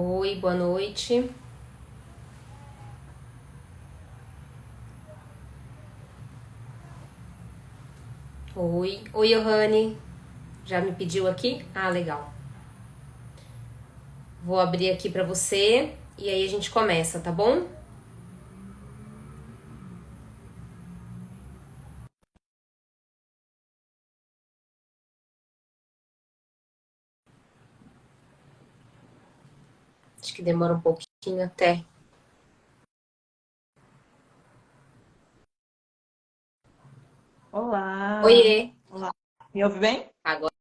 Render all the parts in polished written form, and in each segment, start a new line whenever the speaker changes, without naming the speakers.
Oi, boa noite. Oi, oi, Johanne. Já me pediu aqui? Ah, legal. Vou abrir aqui pra você e aí a gente começa, tá bom? Acho que demora um pouquinho até.
Olá,
Oiê.
olá. Me ouve bem?
Agora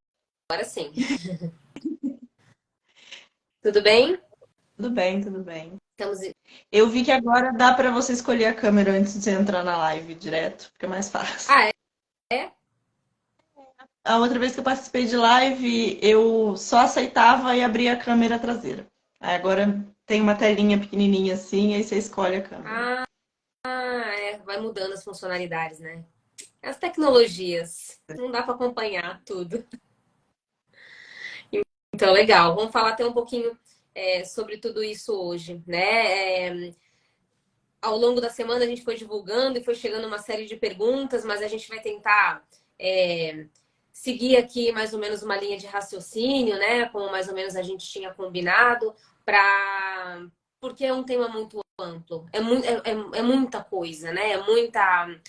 sim. Tudo bem?
Tudo bem, tudo bem.
Estamos.
Eu vi que agora dá para você escolher a câmera antes de entrar na live direto, fica mais fácil.
Ah, é?
A outra vez que eu participei de live, eu só aceitava e abria a câmera traseira. Aí agora tem uma telinha pequenininha assim, aí você escolhe a câmera.
Ah, é. Vai mudando as funcionalidades, né? As tecnologias. Não dá pra acompanhar tudo. Então, legal. Vamos falar até um pouquinho sobre tudo isso hoje, né? Ao longo da semana a gente foi divulgando e foi chegando uma série de perguntas, mas a gente vai tentar é, seguir aqui mais ou menos uma linha de raciocínio, né? Como mais ou menos a gente tinha combinado, para porque é um tema muito amplo, é muita coisa, né? É muita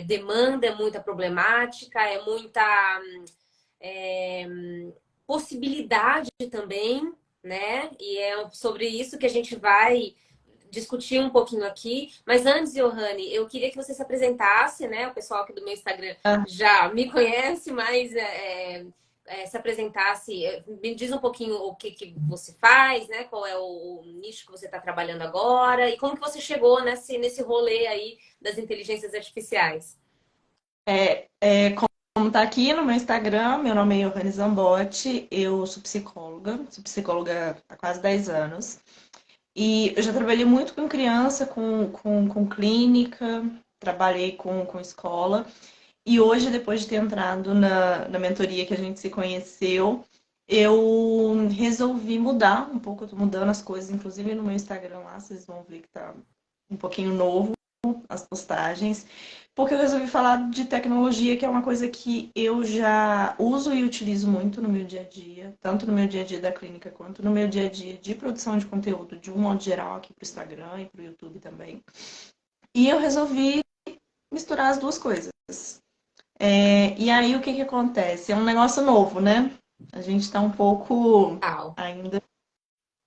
demanda, é muita problemática, é muita é, possibilidade também, né? E é sobre isso que a gente vai discutir um pouquinho aqui. Mas antes, Johanne, eu queria que você se apresentasse, né? O pessoal aqui do meu Instagram
Ah,
já me conhece, mas se apresentasse, me diz um pouquinho o que, que você faz, né? Qual é o nicho que você está trabalhando agora e como que você chegou nesse rolê aí das inteligências artificiais.
como tá aqui no meu Instagram, meu nome é Johanne Zambotti, eu sou psicóloga há quase 10 anos. E eu já trabalhei muito com criança, com clínica, trabalhei com escola. E hoje, depois de ter entrado na mentoria que a gente se conheceu, eu resolvi mudar um pouco. Eu tô mudando as coisas, inclusive no meu Instagram lá, vocês vão ver que tá um pouquinho novo as postagens, porque eu resolvi falar de tecnologia, que é uma coisa que eu já uso e utilizo muito no meu dia a dia, tanto no meu dia a dia da clínica quanto no meu dia a dia de produção de conteúdo, de um modo geral, aqui para o Instagram e para o YouTube também. E eu resolvi misturar as duas coisas. E aí o que que acontece? É um negócio novo, né? A gente está um pouco
Uau,
ainda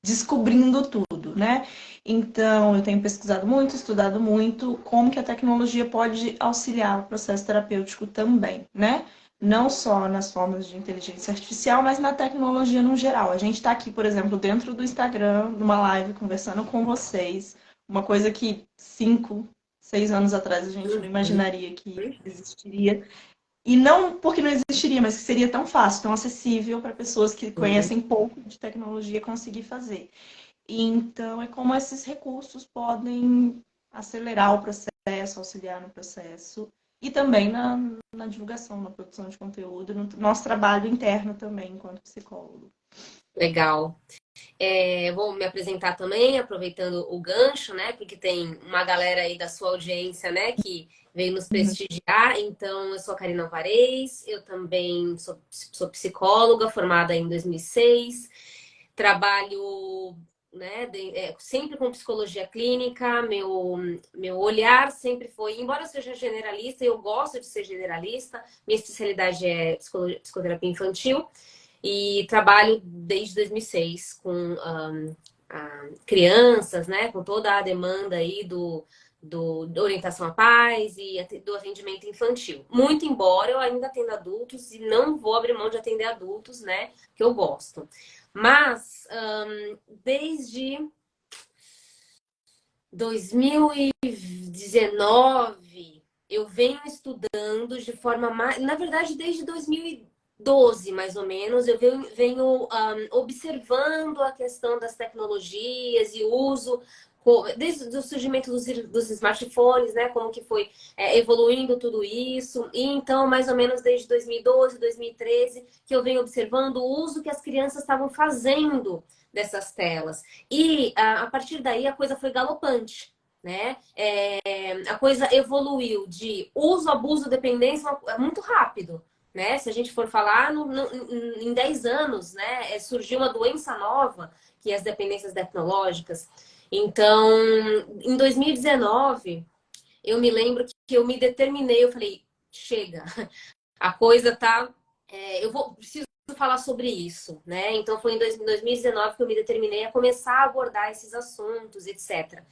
descobrindo tudo, né? Então, eu tenho pesquisado muito, estudado muito como que a tecnologia pode auxiliar o processo terapêutico também, né? Não só nas formas de inteligência artificial, mas na tecnologia no geral. A gente está aqui, por exemplo, dentro do Instagram, numa live, conversando com vocês, uma coisa que 5, 6 anos atrás a gente não imaginaria que existiria. E não porque não existiria, mas que seria tão fácil, tão acessível para pessoas que conhecem pouco de tecnologia conseguir fazer. Então, é como esses recursos podem acelerar o processo, auxiliar no processo e também na divulgação, na produção de conteúdo, no nosso trabalho interno também, enquanto psicólogo.
legal. Vou me apresentar também, aproveitando o gancho, né? Porque tem uma galera aí da sua audiência, né, que veio nos
Uhum.
prestigiar. Então, eu sou a Karina Alvarez, eu também sou psicóloga, formada em 2006. Trabalho, né, sempre com psicologia clínica. Meu olhar sempre foi, embora eu seja generalista, eu gosto de ser generalista. Minha especialidade é psicoterapia infantil. E trabalho desde 2006 com crianças, né? Com toda a demanda aí da orientação à paz e do atendimento infantil. Muito embora eu ainda atenda adultos e não vou abrir mão de atender adultos, né? Que eu gosto. Mas desde 2019 eu venho estudando de forma mais. Na verdade, desde 2012, mais ou menos, eu venho observando a questão das tecnologias e uso desde o surgimento dos smartphones, né? Como que foi evoluindo tudo isso. E então, mais ou menos desde 2012, 2013, que eu venho observando o uso que as crianças estavam fazendo dessas telas. E a partir daí a coisa foi galopante. Né? A coisa evoluiu de uso, abuso, dependência muito rápido. Né? Se a gente for falar, em 10 anos, né, surgiu uma doença nova, que é as dependências tecnológicas. Então, em 2019, eu me lembro que eu me determinei, eu falei, chega, a coisa tá. Preciso falar sobre isso, né? Então foi em 2019 que eu me determinei a começar a abordar esses assuntos, etc.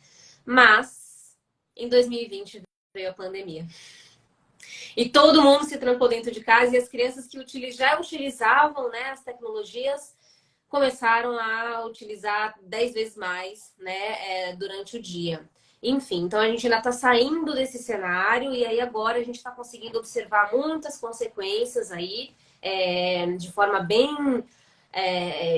Mas em 2020 veio a pandemia. E todo mundo se trancou dentro de casa e as crianças que já utilizavam, né, as tecnologias começaram a utilizar 10 vezes mais, né, durante o dia. Enfim, então a gente ainda está saindo desse cenário e aí agora a gente está conseguindo observar muitas consequências aí, de forma bem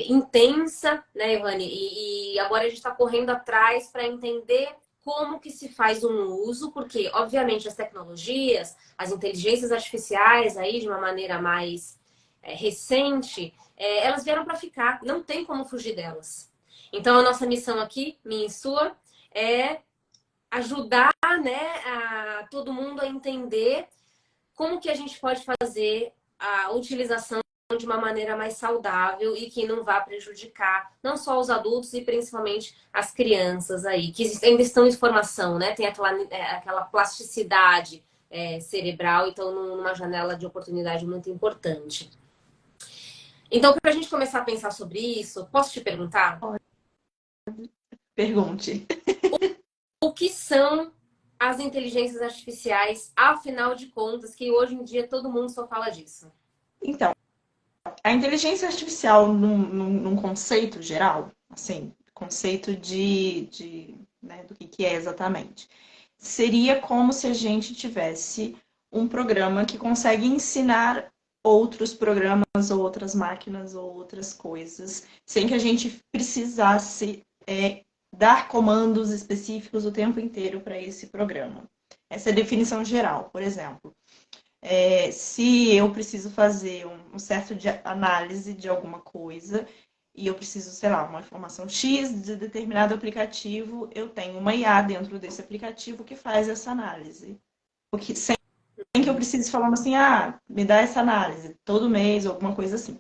intensa, né, Ivane? E agora a gente está correndo atrás para entender como que se faz um uso, porque, obviamente, as tecnologias, as inteligências artificiais aí, de uma maneira mais recente, elas vieram para ficar, não tem como fugir delas. Então, a nossa missão aqui, minha e sua, é ajudar, né, a todo mundo a entender como que a gente pode fazer a utilização de uma maneira mais saudável e que não vá prejudicar não só os adultos e principalmente as crianças aí, que ainda estão em formação, né? Tem aquela plasticidade cerebral, então numa janela de oportunidade muito importante. Então, para a gente começar a pensar sobre isso, posso te perguntar?
Pergunte.
O que são as inteligências artificiais, afinal de contas, que hoje em dia todo mundo só fala disso?
Então, a inteligência artificial, num conceito geral, assim, conceito né, do que é exatamente, seria como se a gente tivesse um programa que consegue ensinar outros programas, ou outras máquinas, ou outras coisas, sem que a gente precisasse dar comandos específicos o tempo inteiro para esse programa. Essa é a definição geral, por exemplo. Se eu preciso fazer um certo de análise de alguma coisa e eu preciso, sei lá, uma informação X de determinado aplicativo, eu tenho uma IA dentro desse aplicativo que faz essa análise. Porque sem que eu precise falando assim, me dá essa análise todo mês, ou alguma coisa assim.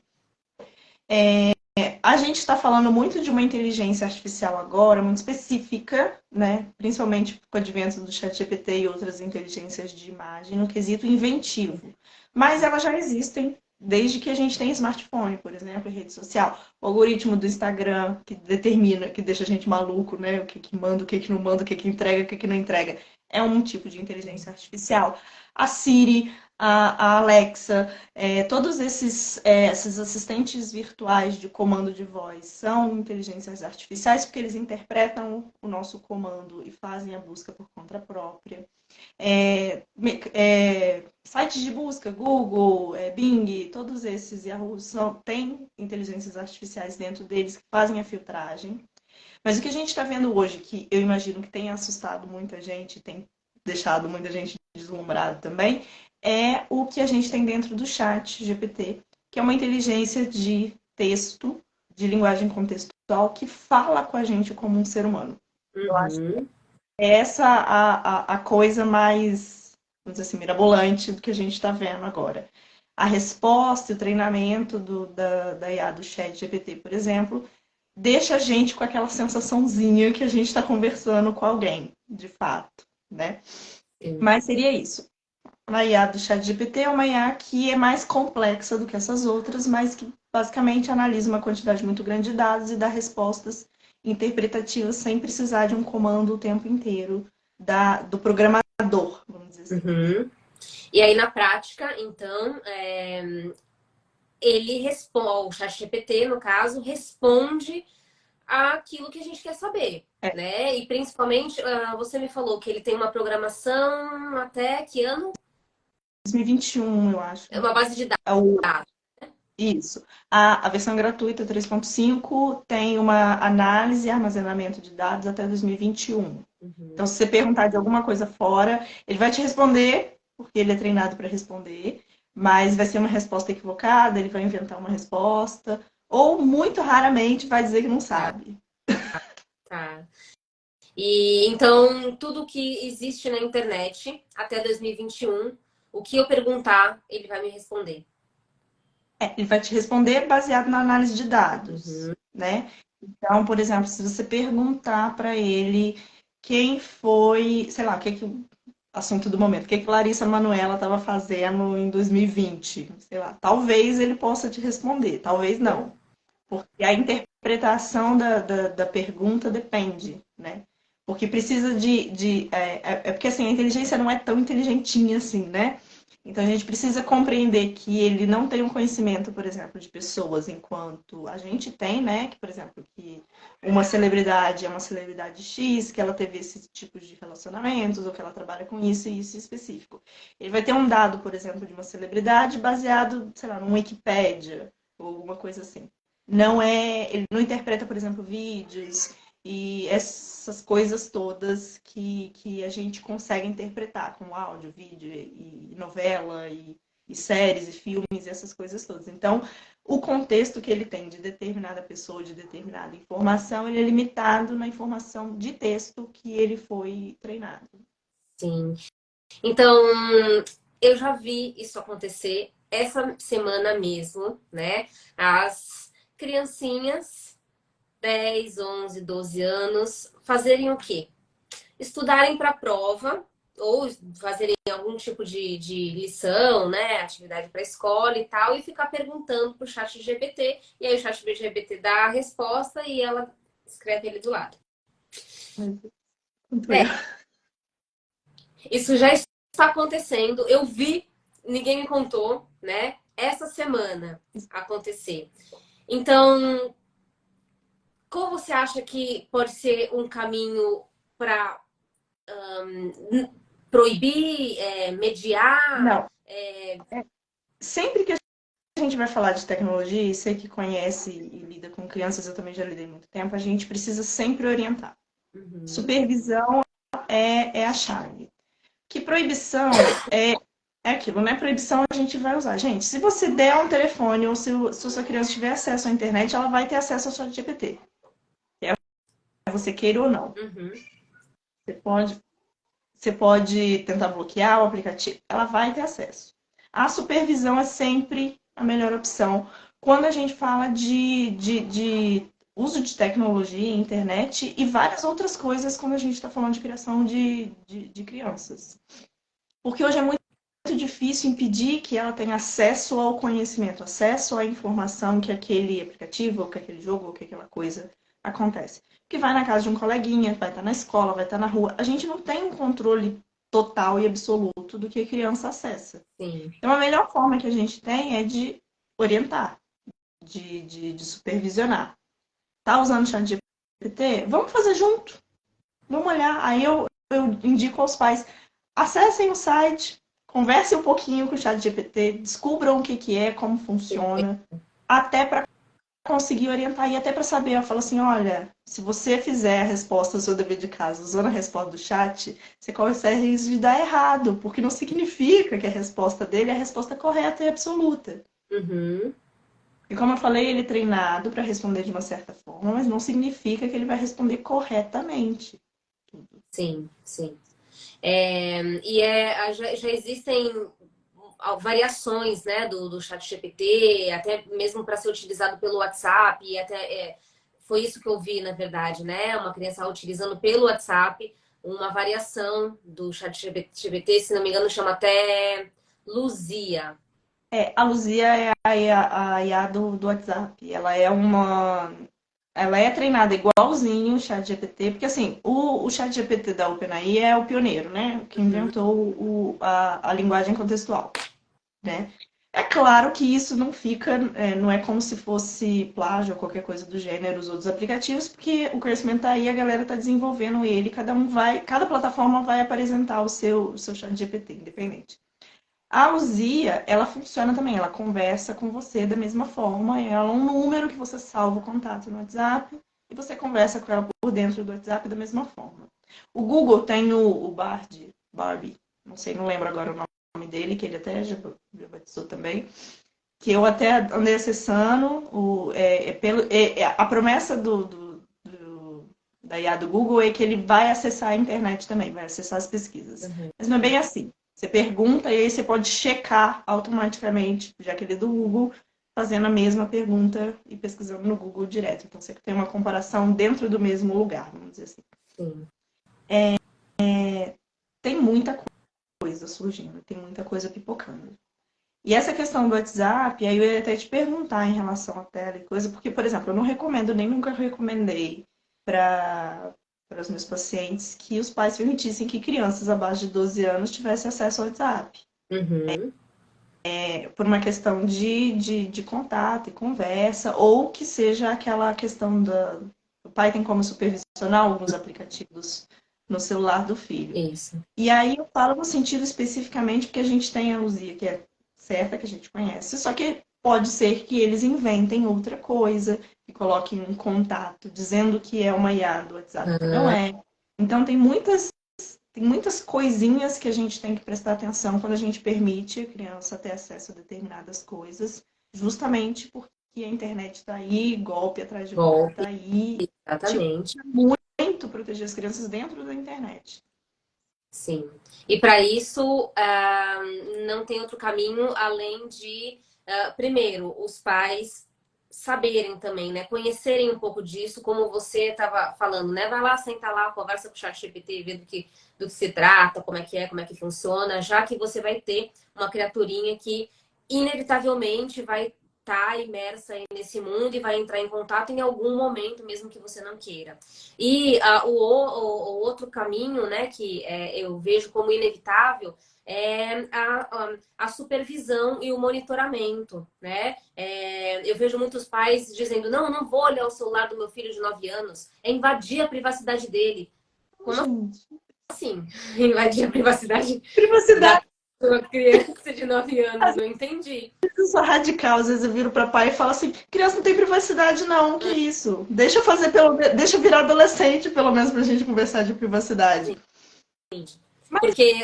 A gente está falando muito de uma inteligência artificial agora, muito específica, né? Principalmente com o advento do ChatGPT e outras inteligências de imagem, no quesito inventivo. Mas elas já existem desde que a gente tem smartphone, por exemplo, e rede social. O algoritmo do Instagram, que determina, que deixa a gente maluco, né? O que manda, o que não manda, o que entrega, o que não entrega. É um tipo de inteligência artificial. A Siri, a Alexa, todos esses assistentes virtuais de comando de voz são inteligências artificiais porque eles interpretam o nosso comando e fazem a busca por conta própria. Sites de busca, Google, Bing, todos esses Yahoo têm inteligências artificiais dentro deles que fazem a filtragem. Mas o que a gente está vendo hoje, que eu imagino que tem assustado muita gente, tem deixado muita gente deslumbrada também, é o que a gente tem dentro do chat GPT, que é uma inteligência de texto, de linguagem contextual, que fala com a gente como um ser humano. Eu acho que é essa a coisa mais, vamos dizer assim, mirabolante do que a gente está vendo agora. A resposta e o treinamento da IA do chat GPT, por exemplo, deixa a gente com aquela sensaçãozinha que a gente está conversando com alguém, de fato, né? Mas seria isso. A IA do ChatGPT é uma IA que é mais complexa do que essas outras, mas que basicamente analisa uma quantidade muito grande de dados e dá respostas interpretativas sem precisar de um comando o tempo inteiro do programador, vamos dizer assim.
Uhum. E aí, na prática, então, ele responde, o ChatGPT, no caso, responde àquilo que a gente quer saber, né? E principalmente, você me falou que ele tem uma programação até que ano?
2021, eu acho.
É uma base de
É o,
dados.
Isso. A versão gratuita 3.5 tem uma análise e armazenamento de dados até 2021. Então,
Uhum.
se você perguntar de alguma coisa fora, ele vai te responder, porque ele é treinado para responder, mas vai ser uma resposta equivocada, ele vai inventar uma resposta, ou muito raramente vai dizer que não
Tá,
sabe.
tá. E então, tudo que existe na internet até 2021, o que eu perguntar, ele vai me responder.
Ele vai te responder baseado na análise de dados,
Uhum.
né? Então, por exemplo, se você perguntar para ele quem foi, sei lá, o que que assunto do momento, o que que Larissa Manoela estava fazendo em 2020, sei lá, talvez ele possa te responder, talvez não, porque a interpretação da pergunta depende, né? Porque precisa é porque assim, a inteligência não é tão inteligentinha assim, né? Então a gente precisa compreender que ele não tem um conhecimento, por exemplo, de pessoas enquanto a gente tem, né? Que, por exemplo, que uma celebridade é uma celebridade X, que ela teve esse tipo de relacionamentos, ou que ela trabalha com isso e isso específico. Ele vai ter um dado, por exemplo, de uma celebridade baseado, sei lá, numa Wikipédia, ou alguma coisa assim. Não é, ele não interpreta, por exemplo, vídeos e essas coisas todas que a gente consegue interpretar com áudio, vídeo e novela e séries e filmes e essas coisas todas. Então, o contexto que ele tem de determinada pessoa, de determinada informação, ele é limitado na informação de texto que ele foi treinado.
Sim. Então, eu já vi isso acontecer essa semana mesmo, né? As criancinhas, 10, 11, 12 anos, fazerem o quê? Estudarem para a prova ou fazerem algum tipo de lição, né? Atividade para a escola e tal, e ficar perguntando para o chat GPT, e aí o chat GPT dá a resposta e ela escreve ele do lado.
Muito
É,
erro.
isso já está acontecendo. Eu vi, ninguém me contou, né? Essa semana acontecer. Então, qual você acha que pode ser um caminho para proibir, mediar?
Não. Sempre que a gente vai falar de tecnologia, e você que conhece e lida com crianças, eu também já lidei muito tempo, a gente precisa sempre orientar.
Uhum,
Supervisão é a chave. Que proibição é aquilo, né? Proibição a gente vai usar. Gente, se você der um telefone ou se a sua criança tiver acesso à internet, ela vai ter acesso ao chat GPT. Quer você queira ou não.
uhum,
Você pode, você pode tentar bloquear o aplicativo, ela vai ter acesso. A supervisão é sempre a melhor opção. Quando a gente fala de uso de tecnologia, internet e várias outras coisas quando a gente está falando de criação de crianças. Porque hoje é muito difícil impedir que ela tenha acesso ao conhecimento, acesso à informação que aquele aplicativo, ou que aquele jogo, ou que aquela coisa acontece. Que vai na casa de um coleguinha, vai estar na escola, vai estar na rua. A gente não tem um controle total e absoluto do que a criança acessa.
sim.
Então, a melhor forma que a gente tem é de orientar, de supervisionar. Tá usando o chat GPT? Vamos fazer junto. Vamos olhar. Aí eu indico aos pais, acessem o site, conversem um pouquinho com o chat GPT, descubram o que que é, como funciona, até para conseguir orientar e até para saber. Eu falo assim, olha, se você fizer a resposta do seu dever de casa usando a resposta do chat, você corre sério risco de dar errado, porque não significa que a resposta dele é a resposta correta e absoluta.
Uhum,
E como eu falei, ele é treinado para responder de uma certa forma, mas não significa que ele vai responder corretamente.
sim, sim. Já existem variações, né, do chat GPT, até mesmo para ser utilizado pelo WhatsApp, e até foi isso que eu vi, na verdade, né? Uma criança utilizando pelo WhatsApp uma variação do chat GPT, se não me engano, chama até Luzia.
A Luzia é a IA do WhatsApp. Ela é treinada igualzinho o ChatGPT, porque assim, o ChatGPT da OpenAI é o pioneiro, né? Que
Uhum,
inventou a linguagem contextual, né? É claro que isso não fica, não é como se fosse plágio ou qualquer coisa do gênero, os outros aplicativos, porque o conhecimento tá aí, a galera tá desenvolvendo ele, cada plataforma vai apresentar o seu chat GPT independente. A Luzia, ela funciona também, ela conversa com você da mesma forma, ela é um número que você salva o contato no WhatsApp e você conversa com ela por dentro do WhatsApp da mesma forma. O Google tem o Barbie, não sei, não lembro agora o nome dele, que ele até já batizou também, que eu até andei acessando, a promessa da IA do Google é que ele vai acessar a internet também, vai acessar as pesquisas. Mas não é bem assim. Você pergunta e aí você pode checar automaticamente, já que ele é do Google, fazendo a mesma pergunta e pesquisando no Google direto. Então você tem uma comparação dentro do mesmo lugar, vamos dizer assim.
Sim.
Tem muita coisa surgindo, tem muita coisa pipocando. E essa questão do WhatsApp, aí eu ia até te perguntar em relação à tela e coisa, porque, por exemplo, eu não recomendo, nem nunca recomendei para os meus pacientes que os pais permitissem que crianças abaixo de 12 anos tivessem acesso ao WhatsApp.
Uhum.
Por uma questão de contato e conversa, ou que seja aquela questão o pai tem como supervisionar alguns aplicativos no celular do filho.
Isso.
E aí eu falo no sentido especificamente porque a gente tem a Luzia, que é certa, que a gente conhece, só que pode ser que eles inventem outra coisa, que coloquem um contato dizendo que é uma IA do WhatsApp, que não é. Então tem muitas coisinhas que a gente tem que prestar atenção quando a gente permite a criança ter acesso a determinadas coisas, justamente porque a internet está aí, golpe atrás de golpe
Golpe,
está aí. Tipo,
exatamente.
muito proteger as crianças dentro da internet.
Sim. E para isso, não tem outro caminho além de, primeiro, os pais saberem também, né? Conhecerem um pouco disso, como você estava falando, né? Vai lá, senta lá, conversa com o ChatGPT, vê do que se trata, como é que funciona, já que você vai ter uma criaturinha que inevitavelmente vai estar imersa aí nesse mundo e vai entrar em contato em algum momento, mesmo que você não queira. E o outro caminho, né, que eu vejo como inevitável, é a supervisão e o monitoramento, né? Eu vejo muitos pais dizendo, não vou olhar o celular do meu filho de 9 anos, é invadir a privacidade dele. Como
Gente,
assim? Invadir a privacidade da
privacidade.
sua criança de 9 anos? Não entendi.
Eu sou radical, às vezes eu viro para pai e falo assim, criança não tem privacidade não, que isso? Deixa eu virar adolescente, pelo menos pra gente conversar de privacidade. Mas
Porque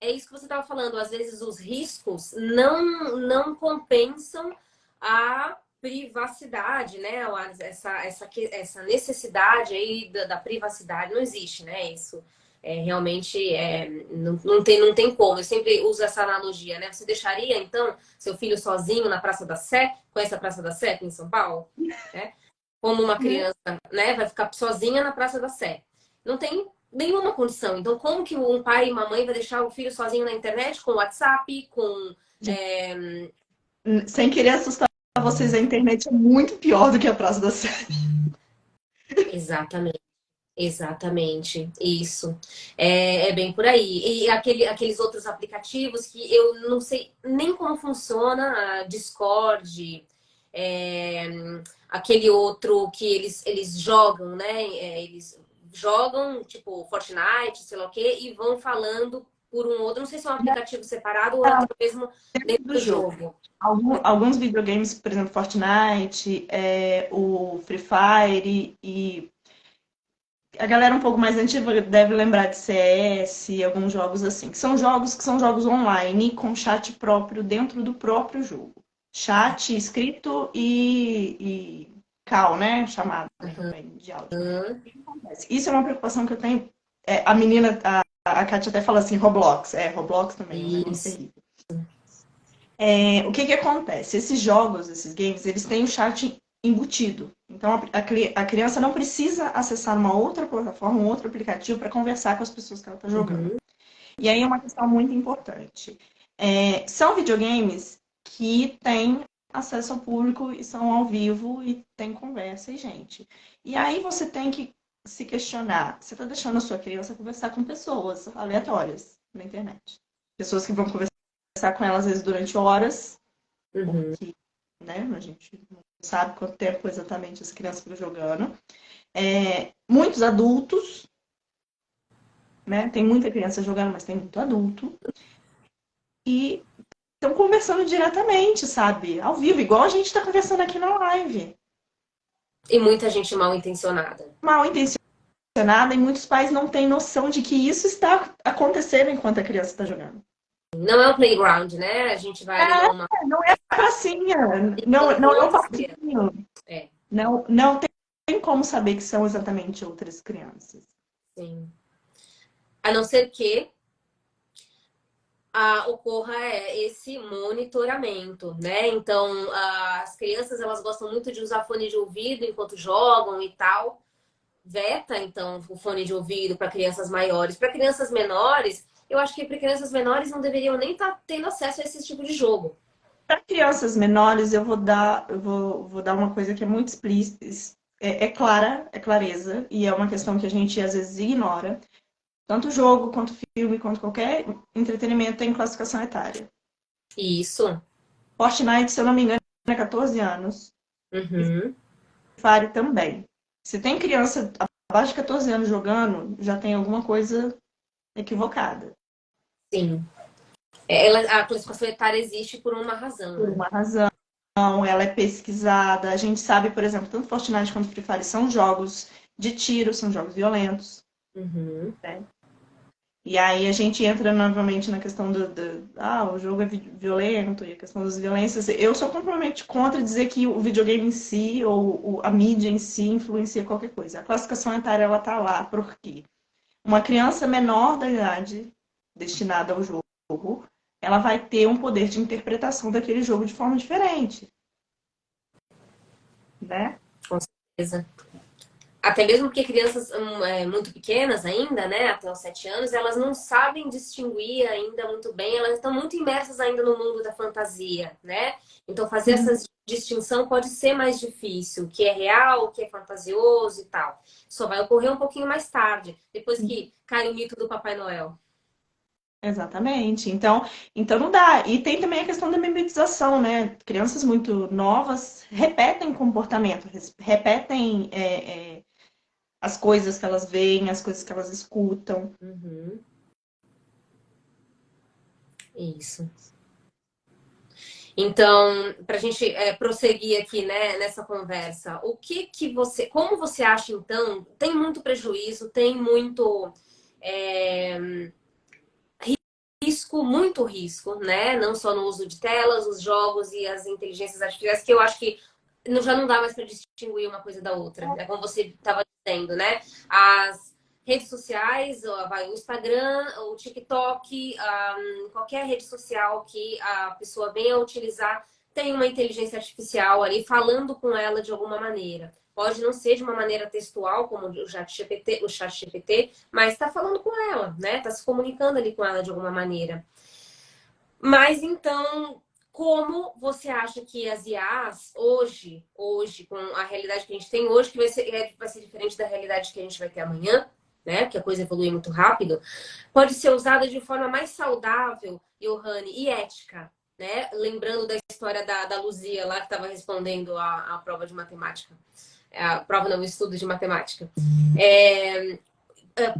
é isso que você estava falando, às vezes os riscos não compensam a privacidade, né? Essa necessidade aí da privacidade não existe, né? Isso realmente não tem como. Eu sempre uso essa analogia, né? Você deixaria, então, seu filho sozinho na Praça da Sé? Conhece a Praça da Sé aqui em São Paulo? Né? Como uma criança, né, vai ficar sozinha na Praça da Sé. Não tem nenhuma condição. Então, como que um pai e uma mãe vai deixar o filho sozinho na internet, com WhatsApp, com.
sem querer assustar vocês, a internet é muito pior do que a Praça da Sé.
Exatamente. Exatamente, isso. É bem por aí. E aqueles outros aplicativos que eu não sei nem como funciona, a Discord, é, aquele outro que eles jogam, né? Eles jogam, tipo, Fortnite, sei lá o quê, e vão falando por um outro. Não sei se é um aplicativo separado ou até mesmo dentro
Do
do
jogo.
jogo.
Alguns videogames, por exemplo, Fortnite, o Free Fire e a galera um pouco mais antiga deve lembrar de CS, alguns jogos assim, que são jogos online com chat próprio dentro do próprio jogo. Chat escrito e call, né? Chamada também de áudio. O que acontece? Isso é uma preocupação que eu tenho. A menina, a Kátia até fala assim, Roblox. Roblox também é um negócio
Isso.
terrível. O que acontece? Esses jogos, esses games, eles têm o chat embutido. Então, a criança não precisa acessar uma outra plataforma, um outro aplicativo para conversar com as pessoas que ela está jogando.
Uhum.
E aí é uma questão muito importante. São videogames que têm acesso ao público e são ao vivo e tem conversa e gente. E aí você tem que se questionar. Você está deixando a sua criança conversar com pessoas aleatórias na internet. Pessoas que vão conversar com ela, às vezes, durante horas,
Uhum.
porque, né, a gente não sabe quanto tempo exatamente essa criança fica jogando. Muitos adultos, né? Tem muita criança jogando, mas tem muito adulto. estão conversando diretamente, sabe? Ao vivo, igual a gente está conversando aqui na live.
E muita gente mal intencionada.
Mal intencionada e muitos pais não têm noção de que isso está acontecendo enquanto a criança está jogando.
Não é um playground, né? A gente vai ali numa.
Não é a pracinha, não é o parquinho.
É.
Não tem como saber que são exatamente outras crianças.
Sim. A não ser que ocorra esse monitoramento, né? Então, as crianças, elas gostam muito de usar fone de ouvido enquanto jogam e tal. Veta, então, o fone de ouvido para crianças maiores. Para crianças menores, eu acho que para crianças menores não deveriam nem estar tendo acesso a esse tipo de jogo.
Para crianças menores, vou dar uma coisa que é muito explícita, clara, é clareza, e é uma questão que a gente às vezes ignora. Tanto jogo, quanto filme, quanto qualquer entretenimento tem classificação etária.
Isso.
Fortnite, se eu não me engano, é 14 anos.
Uhum.
Fire também. Se tem criança abaixo de 14 anos jogando, já tem alguma coisa equivocada.
Sim. A classificação etária existe por uma razão,
Por
né?
uma razão, ela é pesquisada. A gente sabe, por exemplo, tanto Fortnite quanto Free Fire são jogos de tiro, são jogos violentos.
Uhum.
Né? E aí a gente entra novamente na questão o jogo é violento e a questão das violências. Eu sou completamente contra dizer que o videogame em si ou a mídia em si influencia qualquer coisa. A classificação etária, ela tá lá porque uma criança menor da idade destinada ao jogo, ela vai ter um poder de interpretação daquele jogo de forma diferente, né?
Com certeza. Até mesmo porque crianças muito pequenas ainda, né, até os 7 anos, elas não sabem distinguir ainda muito bem, elas estão muito imersas ainda no mundo da fantasia, né? Então fazer essa distinção pode ser mais difícil, o que é real, o que é fantasioso e tal. Só vai ocorrer um pouquinho mais tarde, depois que cai o mito do Papai Noel.
Exatamente. Então não dá. E tem também a questão da memetização, né? Crianças muito novas repetem comportamento, repetem as coisas que elas veem, as coisas que elas escutam.
Uhum. Isso. Então, para a gente prosseguir aqui, né, nessa conversa, como você acha então? Tem muito prejuízo, tem muito risco, muito risco, né? Não só no uso de telas, os jogos e as inteligências artificiais, que eu acho que já não dá mais para distinguir uma coisa da outra. É como você estava dizendo, né? As redes sociais, o Instagram, o TikTok, qualquer rede social que a pessoa venha utilizar tem uma inteligência artificial ali falando com ela de alguma maneira. Pode não ser de uma maneira textual, como o chat GPT, mas está falando com ela, né? Está se comunicando ali com ela de alguma maneira. Mas então, como você acha que as IAs hoje, com a realidade que a gente tem hoje, que vai ser diferente da realidade que a gente vai ter amanhã, né? Porque a coisa evolui muito rápido, pode ser usada de forma mais saudável, Johanne, e ética, né? Lembrando da história da Luzia lá que estava respondendo a prova de matemática. A prova não, o estudo de matemática.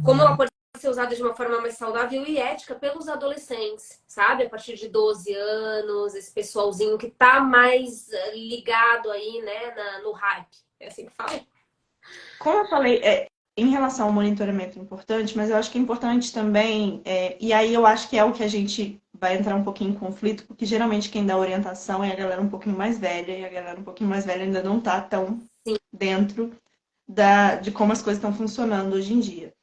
Como ela pode ser usada de uma forma mais saudável e ética pelos adolescentes, sabe? A partir de 12 anos, esse pessoalzinho que tá mais ligado aí, né, no hype. É assim que fala?
Como eu falei, em relação ao monitoramento é importante, mas eu acho que é importante também, e aí eu acho que é o que a gente vai entrar um pouquinho em conflito, porque geralmente quem dá orientação é a galera um pouquinho mais velha, e a galera um pouquinho mais velha ainda não está tão
Sim.
dentro de como as coisas estão funcionando hoje em dia.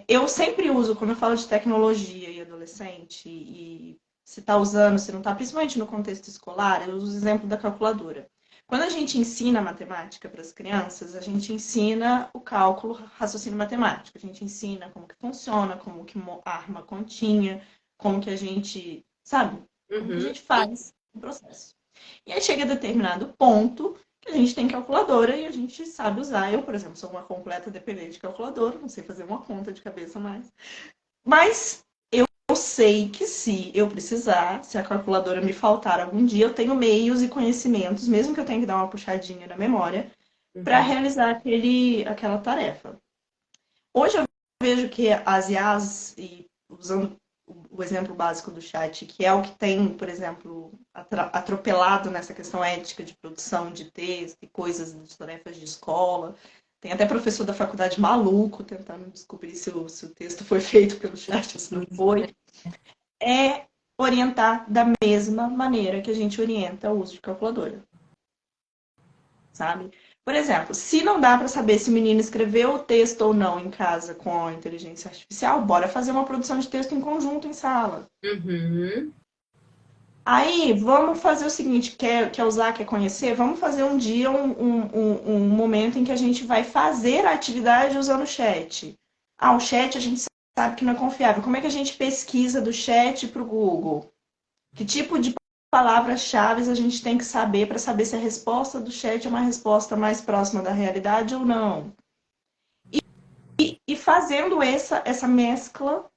Eu sempre uso, quando eu falo de tecnologia e adolescente, e se está usando, se não está, principalmente no contexto escolar, eu uso o exemplo da calculadora. Quando a gente ensina matemática para as crianças, a gente ensina o cálculo, raciocínio matemático. A gente ensina como que funciona, como que arma continha, como que a gente, sabe? Como que a gente faz o processo. E aí chega a determinado ponto que a gente tem calculadora e a gente sabe usar. Eu, por exemplo, sou uma completa dependente de calculadora, não sei fazer uma conta de cabeça mais. Mas eu sei que se eu precisar, se a calculadora me faltar algum dia, eu tenho meios e conhecimentos, mesmo que eu tenha que dar uma puxadinha na memória, para realizar aquela tarefa. Hoje eu vejo que as IAs, e usando o exemplo básico do chat, que é o que tem, por exemplo, atropelado nessa questão ética de produção de texto e coisas de tarefas de escola. Tem até professor da faculdade maluco tentando descobrir se o texto foi feito pelo chat ou se não foi. É orientar da mesma maneira que a gente orienta o uso de calculadora. Sabe? Por exemplo, se não dá para saber se o menino escreveu o texto ou não em casa com a inteligência artificial, bora fazer uma produção de texto em conjunto em sala.
Uhum.
Aí, vamos fazer o seguinte, quer usar, quer conhecer? Vamos fazer um dia, um momento em que a gente vai fazer a atividade usando o chat. Ah, o chat a gente sabe que não é confiável. Como é que a gente pesquisa do chat para o Google? Que tipo de palavras-chave a gente tem que saber para saber se a resposta do chat é uma resposta mais próxima da realidade ou não? E fazendo essa mescla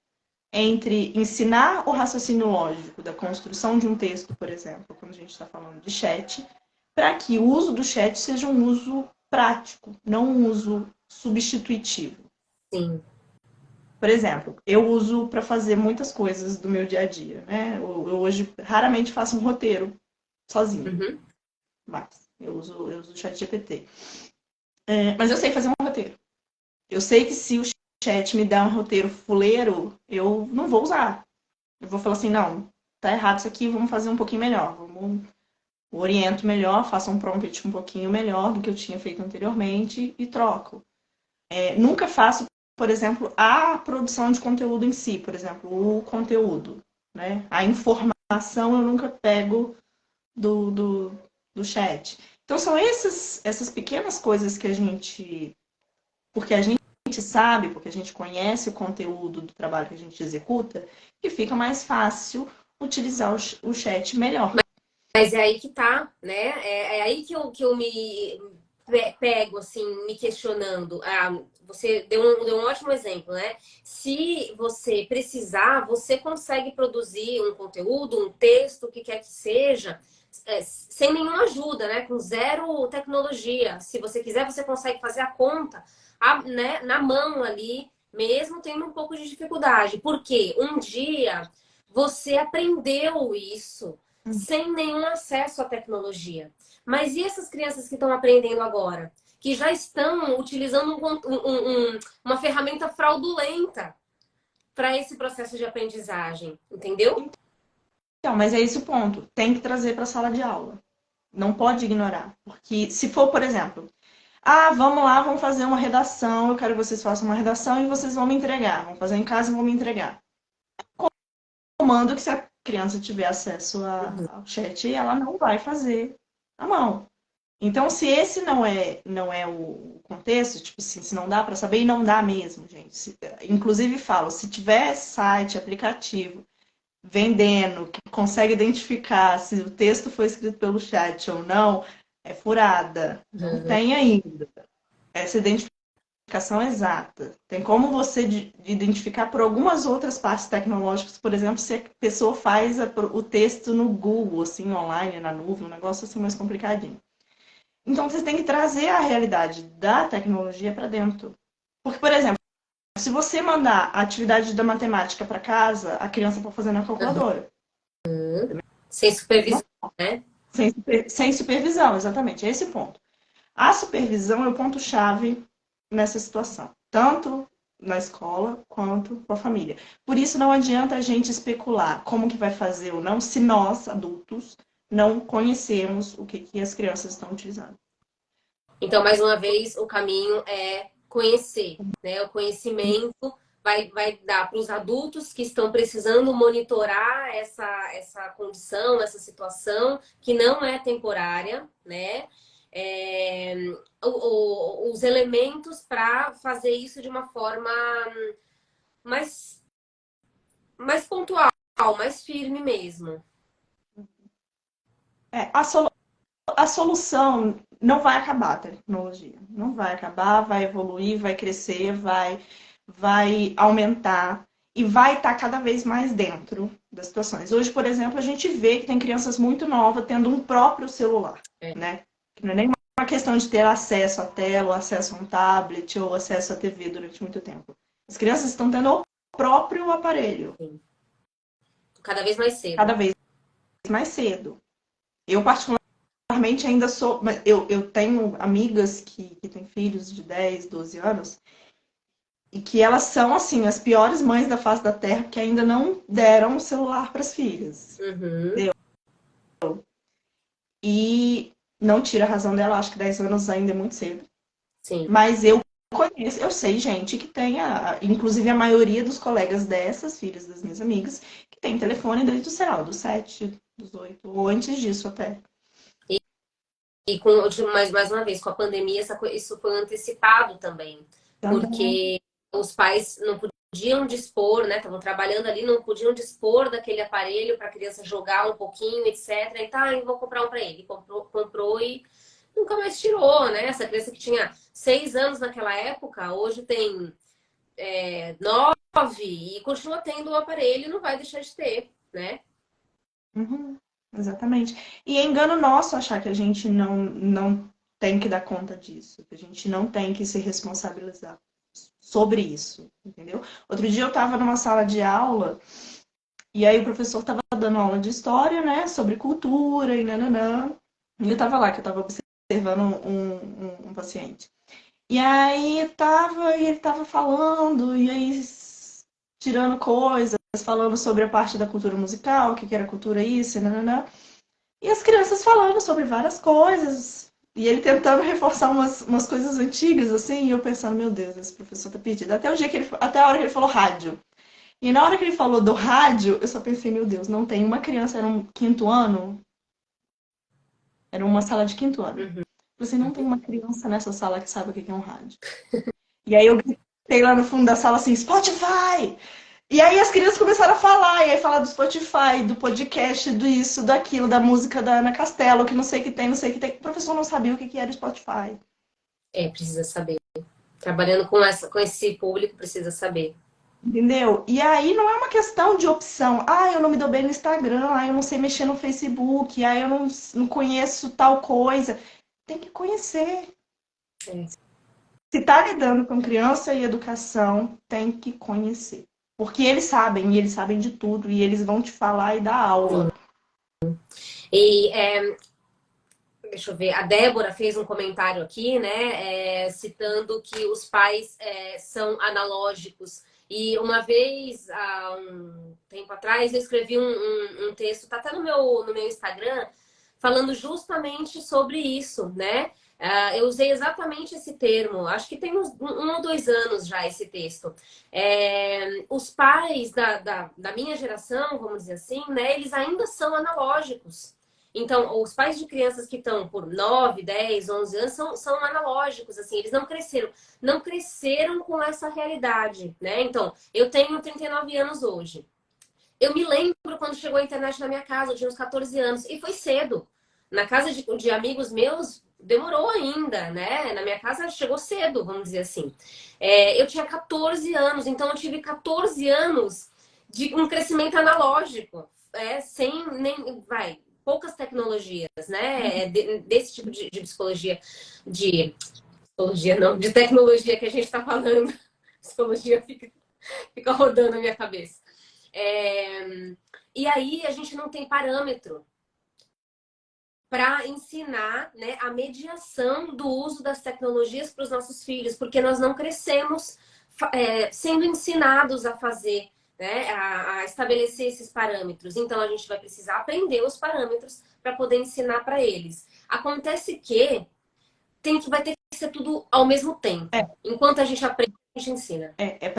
entre ensinar o raciocínio lógico da construção de um texto, por exemplo, quando a gente está falando de chat, para que o uso do chat seja um uso prático, não um uso substitutivo.
Sim.
Por exemplo, eu uso para fazer muitas coisas do meu dia a dia, né? Eu hoje raramente faço um roteiro sozinho,
Uhum.
mas eu uso o chat GPT. Mas eu sei fazer um roteiro. Eu sei que se o chat me dá um roteiro fuleiro, eu não vou usar. Eu vou falar assim, não, tá errado isso aqui, vamos fazer um pouquinho melhor. Vamos oriento melhor, faço um prompt um pouquinho melhor do que eu tinha feito anteriormente e troco. Nunca faço, por exemplo, a produção de conteúdo em si, por exemplo, o conteúdo. Né? A informação eu nunca pego do chat. Então são essas pequenas coisas que a gente. Porque a gente sabe, porque a gente conhece o conteúdo do trabalho que a gente executa, que fica mais fácil utilizar o chat melhor.
Mas é aí que tá, né? É aí que eu me pego, assim, me questionando. Ah, você deu um ótimo exemplo, né? Se você precisar, você consegue produzir um conteúdo, um texto, o que quer que seja, sem nenhuma ajuda, né? Com zero tecnologia. Se você quiser, você consegue fazer a conta, né? Na mão ali, mesmo tendo um pouco de dificuldade. Porque um dia você aprendeu isso sem nenhum acesso à tecnologia. Mas e essas crianças que estão aprendendo agora? Que já estão utilizando uma ferramenta fraudulenta para esse processo de aprendizagem, entendeu?
Então, mas é esse o ponto. Tem que trazer para a sala de aula. Não pode ignorar. Porque se for, por exemplo, vamos lá, vamos fazer uma redação, eu quero que vocês façam uma redação e vocês vão me entregar. Vão fazer em casa e vão me entregar. Comando que se a criança tiver acesso ao chat, ela não vai fazer à mão. Então, se esse não é o contexto, tipo assim, se não dá para saber, e não dá mesmo, gente. Inclusive falo, se tiver site, aplicativo, vendendo, que consegue identificar se o texto foi escrito pelo chat ou não, é furada. Não tem ainda essa identificação exata. Tem como você identificar por algumas outras partes tecnológicas, por exemplo, se a pessoa faz o texto no Google, assim, online, na nuvem, um negócio assim mais complicadinho. Então, você tem que trazer a realidade da tecnologia para dentro. Porque, por exemplo, se você mandar a atividade da matemática para casa, a criança está fazendo na calculadora.
Sem supervisão, né?
Sem supervisão, exatamente. É esse o ponto. A supervisão é o ponto-chave nessa situação. Tanto na escola quanto com a família. Por isso, não adianta a gente especular como que vai fazer ou não se nós, adultos, não conhecemos o que as crianças estão utilizando.
Então, mais uma vez, o caminho é conhecer, né? O conhecimento vai dar para os adultos que estão precisando monitorar essa condição, essa situação, que não é temporária, né? É, os elementos para fazer isso de uma forma mais, mais pontual, mais firme mesmo.
A solução não vai acabar a tecnologia. Não vai acabar, vai evoluir, vai crescer, vai aumentar e vai estar cada vez mais dentro das situações. Hoje, por exemplo, a gente vê que tem crianças muito novas tendo um próprio celular, né? Que não é nem uma questão de ter acesso à tela, ou acesso a um tablet, ou acesso à TV durante muito tempo. As crianças estão tendo o próprio aparelho.
Cada vez mais cedo.
cada vez mais cedo. Eu, particularmente, ainda sou. Eu tenho amigas que têm filhos de 10, 12 anos e que elas são, assim, as piores mães da face da Terra, porque ainda não deram o celular para as filhas.
Uhum.
E não tira a razão dela, acho que 10 anos ainda é muito cedo.
Sim.
Mas eu conheço, eu sei gente que tem, inclusive a maioria dos colegas dessas, filhas das minhas amigas, que tem telefone desde, sei lá, dos 7, dos 8, ou antes disso até.
E mais uma vez, com a pandemia, isso foi antecipado também.
Também.
Porque os pais não podiam dispor, né? Estavam trabalhando ali, não podiam dispor daquele aparelho para a criança jogar um pouquinho, etc. E tá, eu vou comprar um para ele. Comprou e nunca mais tirou, né? Essa criança que tinha 6 anos naquela época, hoje tem 9 e continua tendo o aparelho e não vai deixar de ter, né?
Uhum, exatamente. E é engano nosso achar que a gente não tem que dar conta disso, que a gente não tem que se responsabilizar sobre isso, entendeu? Outro dia eu estava numa sala de aula e aí o professor estava dando aula de história, né, sobre cultura e nananã. E eu estava lá, que eu estava observando um paciente. E aí ele tava falando, e aí tirando coisas, falando sobre a parte da cultura musical, o que era cultura isso, e nananã. E as crianças falando sobre várias coisas. E ele tentando reforçar umas coisas antigas, assim, e eu pensando, meu Deus, esse professor tá perdido. Até a hora que ele falou rádio. E na hora que ele falou do rádio, eu só pensei, meu Deus, não tem uma criança, era um quinto ano, era uma sala de quinto ano.
Uhum.
Você não tem uma criança nessa sala que sabe o que é um rádio. E aí eu gritei lá no fundo da sala assim, Spotify! E aí as crianças começaram a falar, e aí falar do Spotify, do podcast, do isso, daquilo, da música da Ana Castelo, que não sei o que tem, não sei o que tem. O professor não sabia o que era o Spotify.
Precisa saber. Trabalhando com esse público, precisa saber.
Entendeu? E aí não é uma questão de opção. Ah, eu não me dou bem no Instagram, ah, eu não sei mexer no Facebook, ah, eu não conheço tal coisa. Tem que conhecer.
É.
Se está lidando com criança e educação, tem que conhecer. Porque eles sabem, e eles sabem de tudo, e eles vão te falar e dar aula.
E deixa eu ver, a Débora fez um comentário aqui, né, citando que os pais são analógicos. E uma vez, há um tempo atrás, eu escrevi um texto, tá até no meu Instagram, falando justamente sobre isso, né? Eu usei exatamente esse termo, acho que tem um ou 2 anos já esse texto. Os pais da minha geração, vamos dizer assim, né, eles ainda são analógicos. Então, os pais de crianças que estão por 9, 10, 11 anos são analógicos, assim, eles não cresceram com essa realidade, né? Então, eu tenho 39 anos hoje. Eu me lembro quando chegou a internet na minha casa, eu tinha uns 14 anos, e foi cedo. Na casa de amigos meus, demorou ainda, né? Na minha casa chegou cedo, vamos dizer assim. Eu tinha 14 anos, então eu tive 14 anos de um crescimento analógico, sem nem, poucas tecnologias, né? Desse tipo de psicologia não, de tecnologia que a gente está falando. Psicologia fica rodando na minha cabeça. E aí a gente não tem parâmetro para ensinar, né, a mediação do uso das tecnologias para os nossos filhos, porque nós não crescemos sendo ensinados a fazer, né, a estabelecer esses parâmetros. Então a gente vai precisar aprender os parâmetros para poder ensinar para eles. Acontece que vai ter que ser tudo ao mesmo tempo. Enquanto a gente aprende, a gente ensina.
É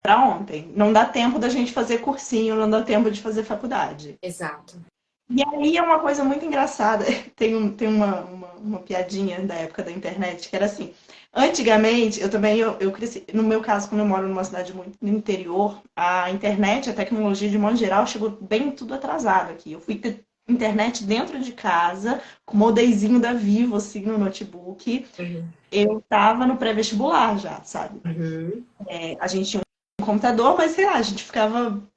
para ontem. Não dá tempo da gente fazer cursinho, não dá tempo de fazer faculdade.
Exato.
E aí é uma coisa muito engraçada. Tem uma piadinha da época da internet que era assim. Antigamente, eu cresci. No meu caso, como eu moro numa cidade muito no interior, a internet, a tecnologia, de modo geral, chegou bem tudo atrasado aqui. Eu fui ter internet dentro de casa, com o modemzinho da Vivo, assim, no notebook.
Uhum.
Eu tava no pré-vestibular já, sabe?
Uhum.
A gente tinha um computador, mas sei lá, a gente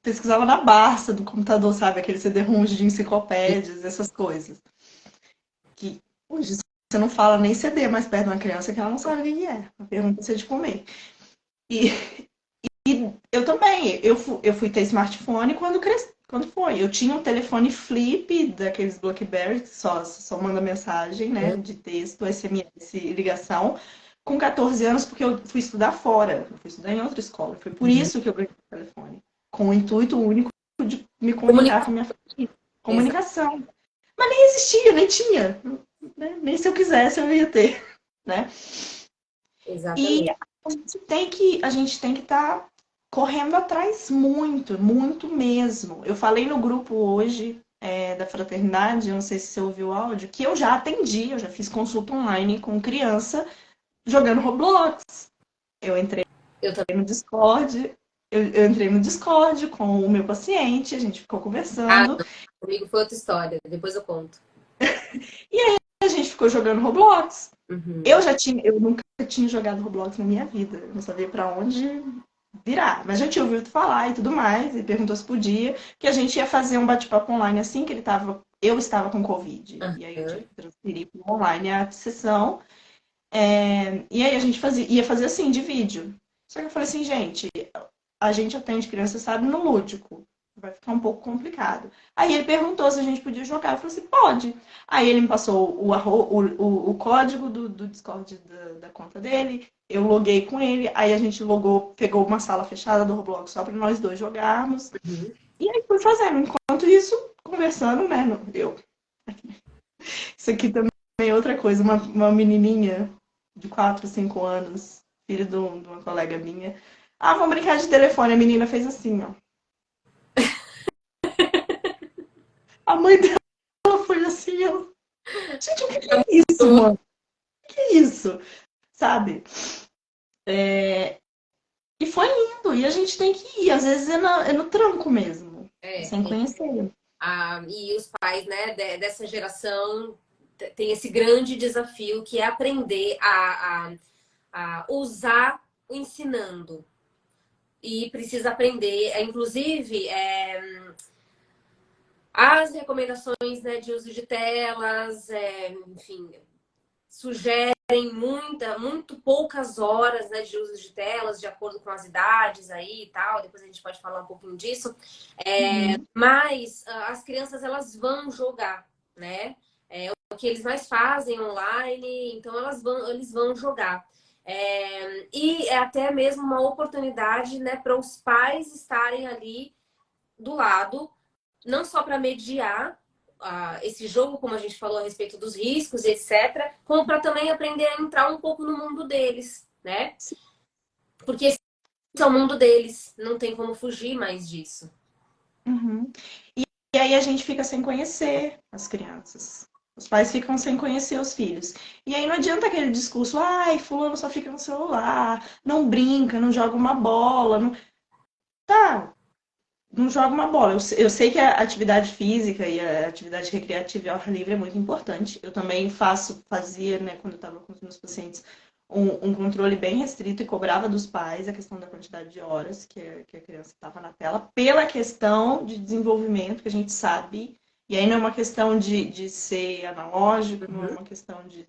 pesquisava na Barça do computador, sabe? Aquele CD-ROMs de enciclopédias, essas coisas. Que hoje você não fala nem CD mais perto de uma criança que ela não sabe o que é. A pergunta é de comer. E eu também, eu fui ter smartphone quando foi. Eu tinha um telefone flip daqueles BlackBerry que só manda mensagem, né, de texto, SMS e ligação, com 14 anos, porque eu fui estudar fora, eu fui estudar em outra escola. Foi por
Uhum.
isso que eu ganhei o telefone, com o intuito único de me comunicar com
Comunicação.
a minha família. Comunicação. Mas nem existia, nem tinha. Né? Nem se eu quisesse eu ia ter, né? E
Exatamente.
a gente tem que estar correndo atrás muito, muito mesmo. Eu falei no grupo hoje da fraternidade, eu não sei se você ouviu o áudio, que eu já atendi, eu já fiz consulta online com criança jogando Roblox. Eu entrei
Eu também.
no Discord, eu entrei no Discord com o meu paciente, a gente ficou
Ah,
conversando,
não. Comigo foi outra história. Depois eu conto.
e aí a gente ficou jogando Roblox.
Uhum.
Eu nunca tinha jogado Roblox na minha vida, eu não sabia para onde virar. Mas a gente ouviu falar e tudo mais, e perguntou se podia, que a gente ia fazer um bate-papo online assim que eu estava com Covid. E aí eu tive
Uhum.
que transferir para online a sessão. E aí a gente ia fazer assim, de vídeo. Só que eu falei assim, gente, a gente atende criança, sabe, no lúdico. Vai ficar um pouco complicado. Aí ele perguntou se a gente podia jogar. Eu falei assim, pode. Aí ele me passou o código do Discord da conta dele. Eu loguei com ele. Aí a gente logou, pegou uma sala fechada do Roblox só para nós dois jogarmos.
Uhum.
E aí fui fazendo. Enquanto isso, conversando, né? Isso aqui também é outra coisa. Uma menininha de 4, 5 anos, filho de uma colega minha. Ah, vamos brincar de telefone. A menina fez assim, ó. A mãe dela foi assim, ó. Gente, o que é isso, mano? O que é isso? Sabe? E foi indo. E a gente tem que ir. Às vezes é no tranco mesmo.
É,
Sem conhecer.
e os pais, né, dessa geração tem esse grande desafio que é aprender a usar o ensinando. E precisa aprender, inclusive, as recomendações, né, de uso de telas, enfim, sugerem muito poucas horas, né, de uso de telas, de acordo com as idades aí e tal. Depois a gente pode falar um pouquinho disso.
Uhum.
Mas as crianças, elas vão jogar, né? É o que eles mais fazem online, então eles vão jogar. E é até mesmo uma oportunidade, né, para os pais estarem ali do lado, não só para mediar esse jogo, como a gente falou a respeito dos riscos e etc., como para também aprender a entrar um pouco no mundo deles, né? Porque esse é o mundo deles, não tem como fugir mais disso.
Uhum. E aí a gente fica sem conhecer as crianças. Os pais ficam sem conhecer os filhos. E aí não adianta aquele discurso, ai, fulano só fica no celular, não brinca, não joga uma bola. Não... Tá, não joga uma bola. Eu sei que a atividade física e a atividade recreativa ao ar livre é muito importante. Eu também fazia, né, quando eu estava com os meus pacientes, um controle bem restrito e cobrava dos pais a questão da quantidade de horas que a criança estava na tela, pela questão de desenvolvimento que a gente sabe. E aí não é uma questão de ser analógico, não é
Uhum.
uma questão de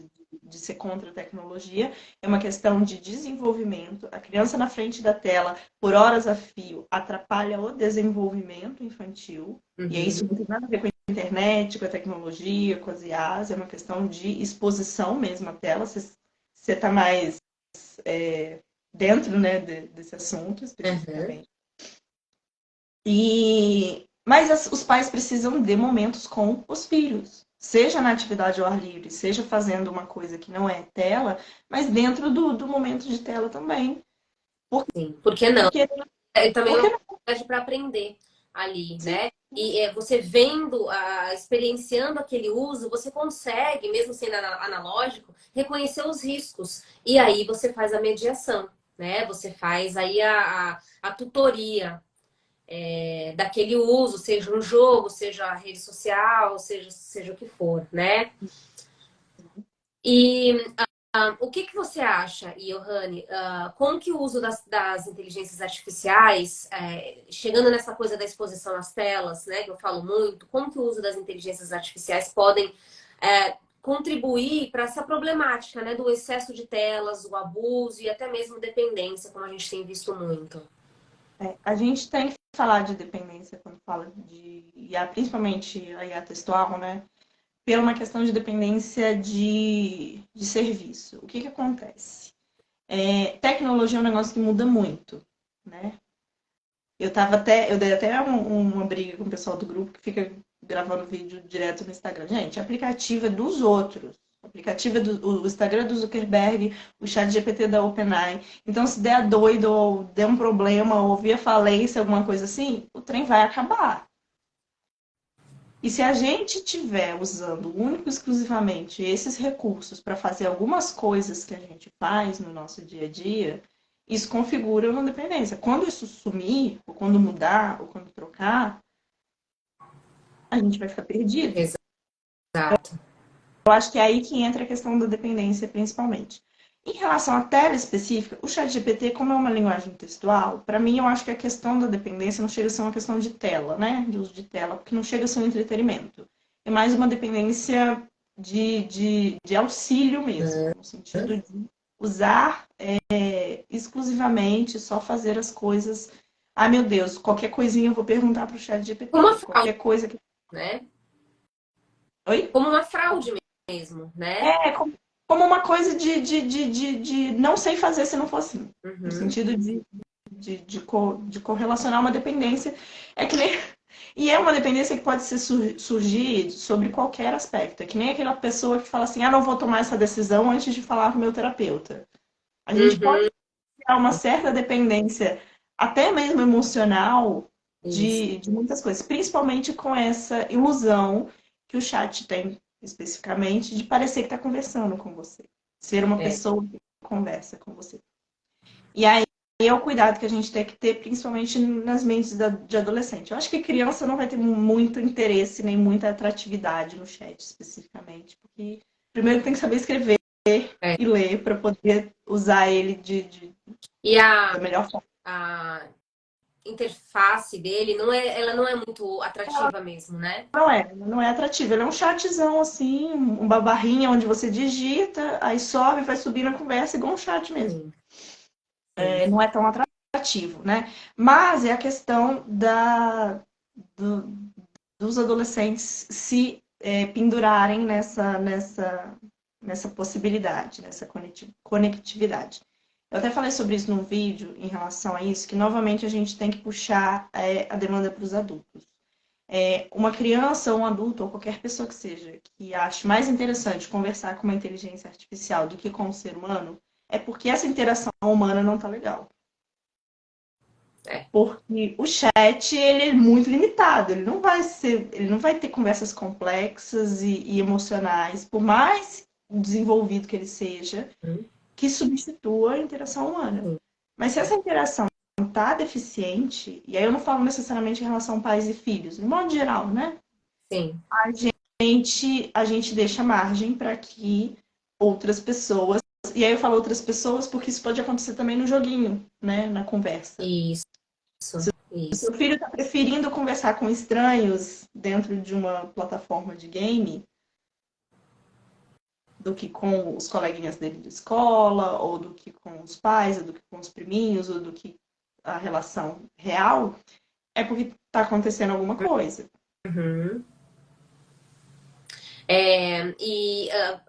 ser contra a tecnologia, é uma questão de desenvolvimento. A criança na frente da tela por horas a fio atrapalha o desenvolvimento infantil. E aí isso
Uhum.
não tem nada a ver com a internet, com a tecnologia, com as IAs, é uma questão de exposição mesmo à tela. Você está mais dentro, né, desse assunto
Uhum.
especificamente. Mas os pais precisam de momentos com os filhos. Seja na atividade ao ar livre, seja fazendo uma coisa que não é tela, mas dentro do momento de tela também.
Sim, por que não?
Porque,
Também é uma
porque
oportunidade para aprender ali, né? E você vendo, experienciando aquele uso, você consegue, mesmo sendo analógico, reconhecer os riscos. E aí você faz a mediação, né? Você faz aí a tutoria daquele uso, seja um jogo, seja a rede social, seja o que for, né? E o que você acha, Johanne, como que o uso das inteligências artificiais, chegando nessa coisa da exposição às telas, né, que eu falo muito, como que o uso das inteligências artificiais podem contribuir para essa problemática, né, do excesso de telas, o abuso e até mesmo dependência, como a gente tem visto muito?
a gente tem que falar de dependência quando fala de IA, principalmente a IA textual, né? Pela uma questão de dependência de serviço. O que que acontece? Tecnologia é um negócio que muda muito, né? Eu dei até uma briga com o pessoal do grupo que fica gravando vídeo direto no Instagram. Gente, aplicativo é dos outros. O aplicativo é o Instagram do Zuckerberg, o chat GPT da OpenAI. Então, se der doido ou der um problema ou vier falência, alguma coisa assim, o trem vai acabar. E se a gente estiver usando único e exclusivamente esses recursos para fazer algumas coisas que a gente faz no nosso dia a dia, isso configura uma dependência. Quando isso sumir, ou quando mudar, ou quando trocar, a gente vai ficar perdido.
Exato.
Eu acho que é aí que entra a questão da dependência, principalmente. Em relação à tela específica, o ChatGPT, como é uma linguagem textual, para mim eu acho que a questão da dependência não chega a ser uma questão de tela, né? De uso de tela, porque não chega a ser um entretenimento. É mais uma dependência de auxílio mesmo, no sentido de usar exclusivamente, só fazer as coisas. Ah, meu Deus, qualquer coisinha eu vou perguntar para o
Como uma
ChatGPT.
fraude,
Qualquer coisa que.
né?
Oi?
Como uma fraude mesmo, né?
Como uma coisa de não sei fazer se não for assim. No
Uhum.
sentido de correlacionar uma dependência. É que nem. E é uma dependência que pode surgir sobre qualquer aspecto. É que nem aquela pessoa que fala assim: ah, não vou tomar essa decisão antes de falar com o meu terapeuta. A gente pode
Uhum.
criar uma certa dependência, até mesmo emocional,
Isso.
de muitas coisas, principalmente com essa ilusão que o chat tem, especificamente, de parecer que está conversando com você, ser uma
É.
pessoa que conversa com você. E aí é o cuidado que a gente tem que ter, principalmente nas mentes de adolescente. Eu acho que criança não vai ter muito interesse nem muita atratividade no chat, especificamente, porque primeiro tem que saber escrever
É.
e ler para poder usar ele
E
da melhor forma.
a interface dele ela não é muito atrativa mesmo, né?
Não é atrativo. Ele é um chatzão assim, uma barrinha onde você digita, aí sobe, vai subir na conversa, igual um chat mesmo.
Sim, sim.
Não é tão atrativo, né? Mas é a questão do- dos adolescentes se pendurarem nessa possibilidade, nessa conectividade. Eu até falei sobre isso num vídeo em relação a isso, que novamente a gente tem que puxar a demanda para os adultos. Uma criança ou um adulto, ou qualquer pessoa que seja, que ache mais interessante conversar com uma inteligência artificial do que com um ser humano, é porque essa interação humana não tá legal.
É.
Porque o chat, ele é muito limitado, ele não vai ter conversas complexas e emocionais, por mais desenvolvido que ele seja,
Uhum.
que substitua a interação humana.
Sim.
Mas se essa interação está deficiente, e aí eu não falo necessariamente em relação a pais e filhos, de modo geral, né?
Sim.
A gente deixa margem para que outras pessoas, e aí eu falo outras pessoas porque isso pode acontecer também no joguinho, né? Na conversa.
Isso,
Seu
isso.
filho está preferindo conversar com estranhos dentro de uma plataforma de game do que com os coleguinhas dele de escola, ou do que com os pais, ou do que com os priminhos, ou do que a relação real, é porque está acontecendo alguma coisa.
Uhum.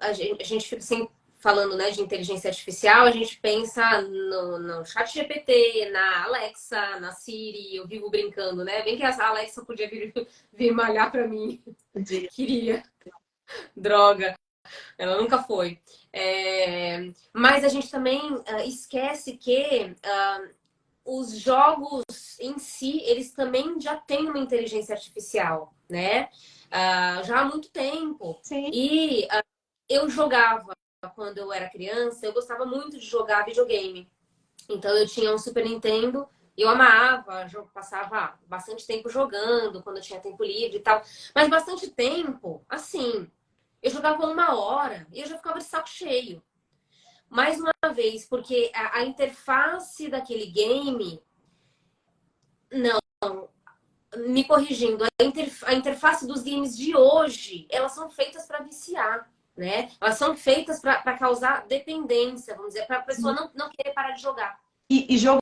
A gente fica sempre falando, né, de inteligência artificial, a gente pensa no chat GPT, na Alexa, na Siri, eu vivo brincando, né? Bem que a Alexa podia vir malhar pra mim. Queria. Droga. Ela nunca foi. Mas a gente também esquece que os jogos em si, eles também já têm uma inteligência artificial, né? Já há muito tempo.
Sim.
E eu jogava, quando eu era criança, eu gostava muito de jogar videogame. Então eu tinha um Super Nintendo e eu amava, passava bastante tempo jogando, quando eu tinha tempo livre e tal. Mas bastante tempo, assim, eu jogava 1 hora e eu já ficava de saco cheio. Mais uma vez, porque a interface daquele game, não, me corrigindo, a interface dos games de hoje, elas são feitas para viciar, né? Elas são feitas para causar dependência, vamos dizer, para a pessoa não querer parar de jogar.
E jogo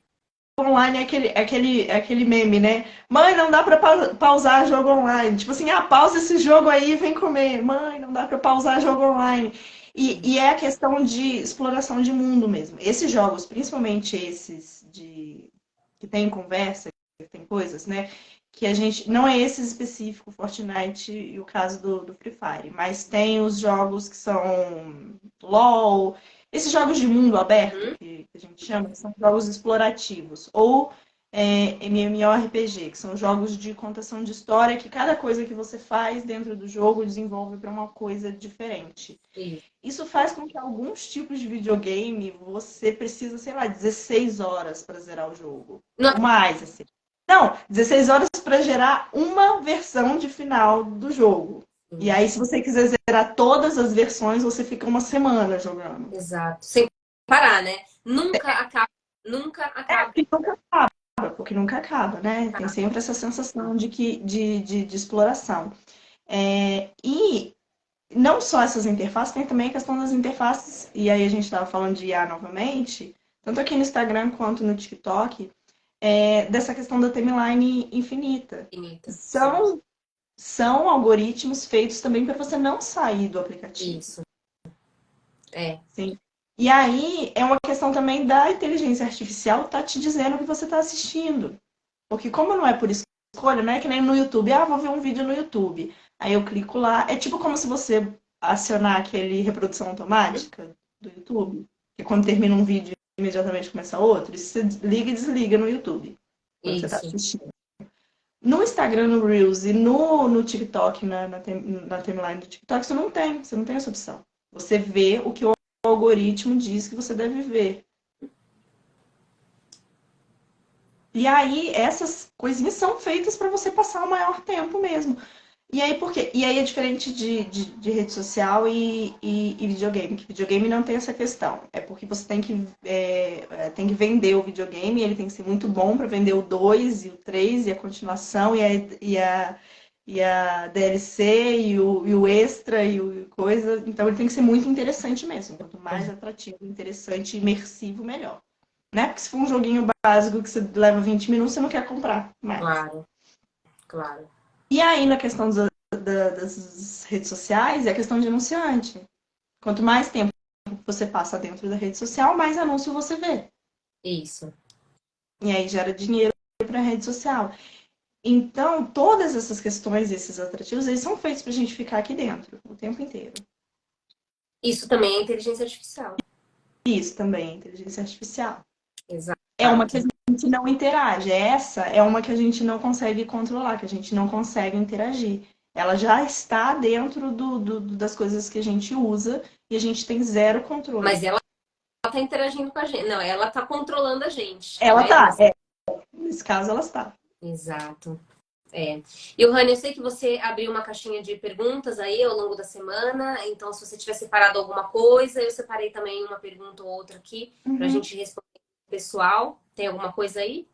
online é aquele meme, né? Mãe, não dá pra pausar jogo online. Tipo assim, pausa esse jogo aí e vem comer. Mãe, não dá pra pausar jogo online. E é a questão de exploração de mundo mesmo. Esses jogos, principalmente esses que tem conversa, que tem coisas, né? Que a gente. Não é esse específico, Fortnite e o caso do Free Fire, mas tem os jogos que são LOL, esses jogos de mundo aberto, que a gente chama, que são jogos explorativos. Ou MMORPG, que são jogos de contação de história, que cada coisa que você faz dentro do jogo desenvolve para uma coisa diferente. Isso faz com que alguns tipos de videogame você precisa, sei lá, 16 horas para zerar o jogo.
Não.
Ou mais, assim. Não, 16 horas para gerar uma versão de final do jogo. E aí, se você quiser zerar todas as versões, você fica uma semana jogando.
Exato. Sem parar, né? Nunca acaba. Nunca acaba.
Porque nunca acaba, né? Tem sempre essa sensação de exploração. E não só essas interfaces, tem também a questão das interfaces, e aí a gente estava falando de IA novamente, tanto aqui no Instagram quanto no TikTok, dessa questão da timeline infinita. São algoritmos feitos também para você não sair do aplicativo.
Isso.
Sim. E aí é uma questão também da inteligência artificial tá te dizendo o que você está assistindo. Porque como não é por escolha, não é que nem no YouTube, vou ver um vídeo no YouTube. Aí eu clico lá. É tipo como se você acionar aquele reprodução automática do YouTube, que quando termina um vídeo imediatamente começa outro. Isso você liga e desliga no YouTube, quando você está assistindo. No Instagram, no Reels e no TikTok, na timeline do TikTok, você não tem essa opção. Você vê o que o algoritmo diz que você deve ver. E aí, essas coisinhas são feitas para você passar o maior tempo mesmo. E aí, por quê? E aí é diferente de rede social e videogame, que videogame não tem essa questão. É porque você tem que vender o videogame, ele tem que ser muito bom para vender o 2 e o 3 e a continuação e a DLC e o extra e o coisa. Então ele tem que ser muito interessante mesmo. Quanto mais atrativo, interessante e imersivo, melhor. Né? Porque se for um joguinho básico que você leva 20 minutos, você não quer comprar mais.
Claro.
E aí, na questão das redes sociais, é a questão de anunciante. Quanto mais tempo você passa dentro da rede social, mais anúncio você vê.
Isso.
E aí gera dinheiro para a rede social. Então, todas essas questões, esses atrativos, eles são feitos para a gente ficar aqui dentro o tempo inteiro.
Isso também é inteligência artificial.
Isso também é inteligência artificial.
Exato.
É uma que a gente não interage. Essa é uma que a gente não consegue controlar, que a gente não consegue interagir. Ela já está dentro das coisas que a gente usa e a gente tem zero controle.
Mas ela está interagindo com a gente. Não, ela está controlando a gente.
Ela está. Nesse caso, ela está.
Exato. E, Rani, eu sei que você abriu uma caixinha de perguntas aí ao longo da semana, então se você tiver separado alguma coisa, eu separei também uma pergunta ou outra aqui para a gente responder pro pessoal. Tem alguma coisa aí?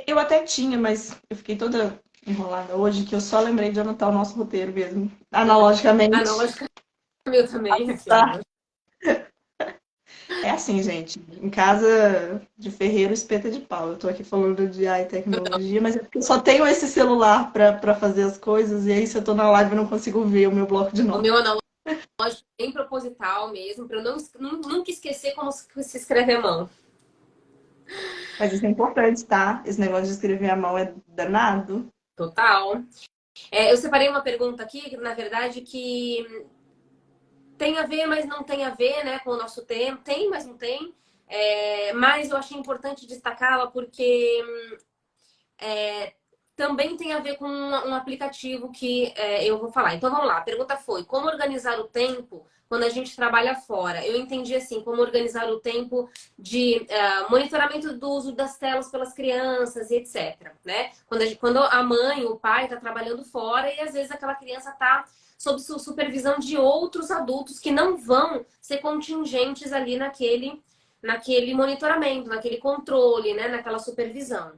Eu até tinha, mas eu fiquei toda enrolada hoje que eu só lembrei de anotar o nosso roteiro mesmo. Analogicamente.
Analogicamente, eu também.
Tá. É assim, gente. Em casa de ferreiro, espeta de pau. Eu tô aqui falando de AI tecnologia, mas é porque eu só tenho esse celular pra fazer as coisas, e aí se eu tô na live eu não consigo ver o meu bloco de
O
notas.
meu analógico é bem proposital mesmo, para eu nunca esquecer como se escreve a mão.
Mas isso é importante, tá? Esse negócio de escrever à mão é danado.
Total. Eu separei uma pergunta aqui, na verdade, que tem a ver, mas não tem a ver, né, com o nosso tema. Tem, mas não tem. Mas eu achei importante destacá-la porque também tem a ver com um aplicativo que eu vou falar. Então vamos lá. A pergunta foi: como organizar o tempo quando a gente trabalha fora? Eu entendi assim, como organizar o tempo de monitoramento do uso das telas pelas crianças e etc. Né? Quando a mãe, o pai está trabalhando fora e às vezes aquela criança está sob supervisão de outros adultos que não vão ser contingentes ali naquele monitoramento, naquele controle, né? Naquela supervisão.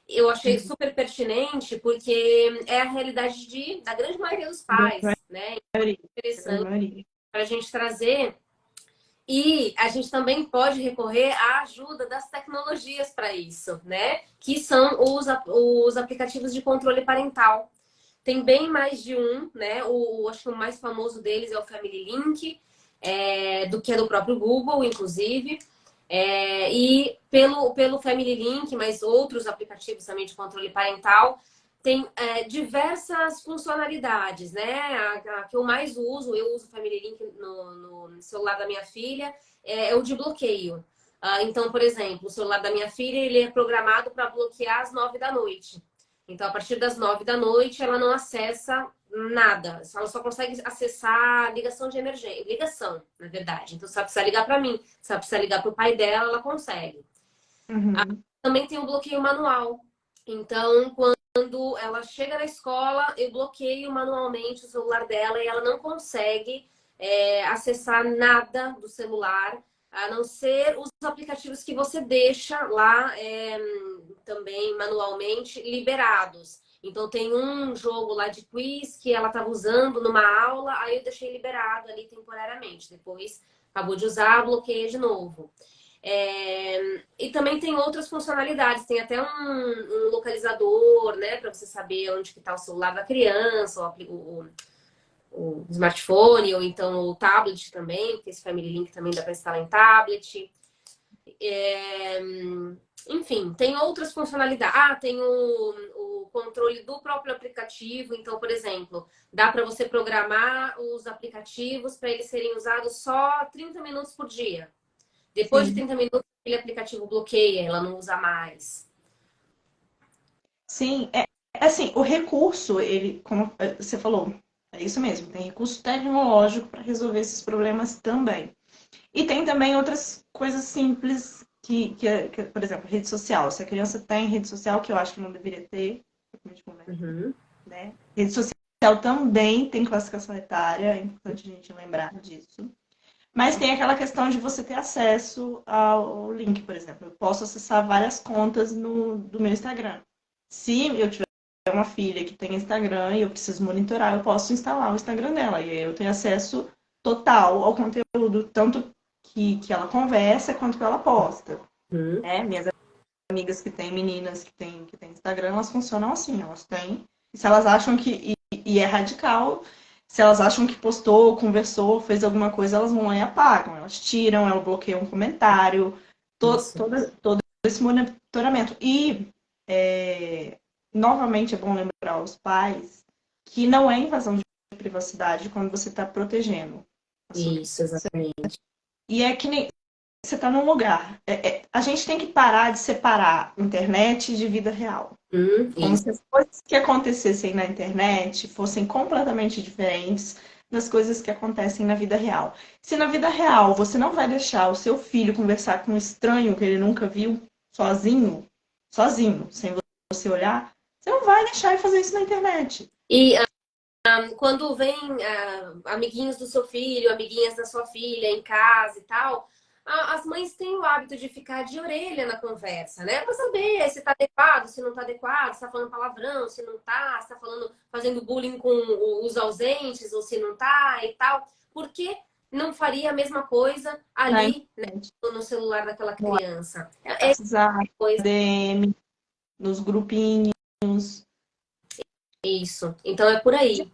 Eu achei super pertinente porque é a realidade da grande maioria dos pais, né? Interessante para a gente trazer E a gente também pode recorrer à ajuda das tecnologias para isso, né? Que são os aplicativos de controle parental. Tem bem mais de um, né? Acho que o mais famoso deles é o Family Link, do que é do próprio Google, inclusive. E pelo Family Link, mas outros aplicativos também de controle parental, tem diversas funcionalidades, né? A que eu mais uso, eu uso o Family Link no celular da minha filha, é o de bloqueio. Então, por exemplo, o celular da minha filha ele é programado para bloquear às 9 da noite. Então, a partir das 9 da noite, ela não acessa nada. Ela só consegue acessar ligação de emergência. Ligação, na verdade. Então, se ela precisar ligar para mim, se ela precisar ligar para o pai dela, ela consegue.
Uhum.
Também tem o bloqueio manual. Então, quando ela chega na escola, eu bloqueio manualmente o celular dela e ela não consegue acessar nada do celular, a não ser os aplicativos que você deixa lá também manualmente liberados. Então, tem um jogo lá de quiz que ela estava usando numa aula, aí eu deixei liberado ali temporariamente. Depois, acabou de usar, bloqueia de novo. E também tem outras funcionalidades, tem até um localizador, né, para você saber onde que está o celular da criança, o smartphone, ou então o tablet também, porque esse Family Link também dá para instalar em tablet. É, Enfim, tem outras funcionalidades. Tem o controle do próprio aplicativo. Então, por exemplo, dá para você programar os aplicativos para eles serem usados só 30 minutos por dia. Depois de
Sim.
30 minutos, aquele aplicativo bloqueia, ela não usa mais.
Sim, assim, o recurso, ele, como você falou, é isso mesmo, tem recurso tecnológico para resolver esses problemas também. E tem também outras coisas simples por exemplo, rede social. Se a criança tem rede social, que eu acho que não deveria ter,
Uhum.
né? Rede social também tem classificação etária, é importante a gente lembrar disso. Mas tem aquela questão de você ter acesso ao link, por exemplo. Eu posso acessar várias contas do meu Instagram. Se eu tiver uma filha que tem Instagram e eu preciso monitorar, eu posso instalar o Instagram dela. E aí eu tenho acesso total ao conteúdo, tanto que ela conversa quanto que ela posta.
Uhum.
Minhas amigas que têm meninas que têm Instagram, elas funcionam assim, elas têm. E se elas acham e é radical, se elas acham que postou, conversou, fez alguma coisa, elas vão lá e apagam. Elas tiram, elas bloqueiam um comentário,
Isso.
todo esse monitoramento. E, novamente, é bom lembrar aos pais que não é invasão de privacidade quando você está protegendo a sua filha.
Isso, exatamente.
E é que nem você está num lugar. A gente tem que parar de separar internet de vida real. Como
Isso.
se as coisas que acontecessem na internet fossem completamente diferentes das coisas que acontecem na vida real. Se na vida real você não vai deixar o seu filho conversar com um estranho que ele nunca viu, sozinho, sem você olhar, você não vai deixar ele fazer isso na internet.
E quando vem amiguinhos do seu filho, amiguinhas da sua filha em casa e tal, as mães têm o hábito de ficar de orelha na conversa, né? Pra saber se tá adequado, se não tá adequado, se tá falando palavrão, se não tá, se tá falando, fazendo bullying com os ausentes ou se não tá e tal. Por que não faria a mesma coisa
Na
ali, né,
internet,
no celular daquela
no
criança?
WhatsApp,
Coisa.
DM, nos grupinhos.
Isso. Então é por aí.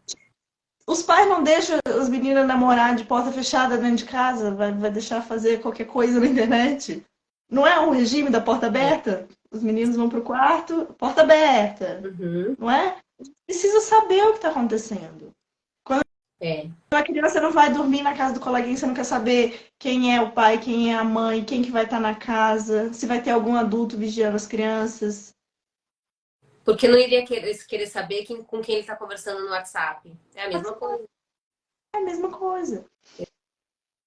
Os pais não deixam os meninos namorar de porta fechada dentro de casa, vai deixar fazer qualquer coisa na internet. Não é um regime da porta
É.
aberta? Os meninos vão pro quarto, porta aberta.
Uhum.
Não é? Precisa saber o que está acontecendo.
É.
A criança não vai dormir na casa do coleguinha, você não quer saber quem é o pai, quem é a mãe, quem que vai estar na casa, se vai ter algum adulto vigiando as crianças.
Porque não iria querer saber com quem ele está conversando no WhatsApp. É a mesma coisa.
É a mesma coisa.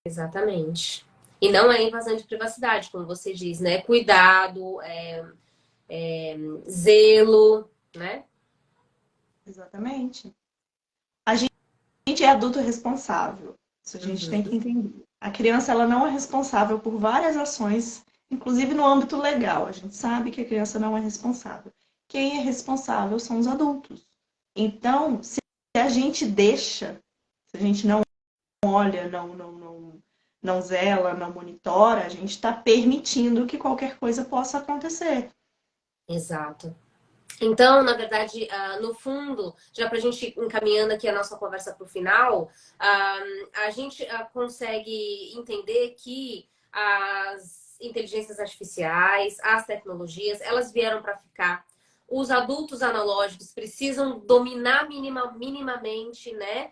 Exatamente. E não é invasão de privacidade, como você diz, né? Cuidado, zelo, né?
Exatamente. A gente é adulto responsável. Isso a gente tem que
Uhum.
entender. A criança ela não é responsável por várias ações, inclusive no âmbito legal. A gente sabe que a criança não é responsável. Quem é responsável são os adultos. Então, se a gente deixa, se a gente não olha, não zela, não monitora, a gente está permitindo que qualquer coisa possa acontecer.
Exato. Então, na verdade, no fundo, já para a gente ir encaminhando aqui a nossa conversa para o final, a gente consegue entender que as inteligências artificiais, as tecnologias, elas vieram para ficar. Os adultos analógicos precisam dominar minimamente, né?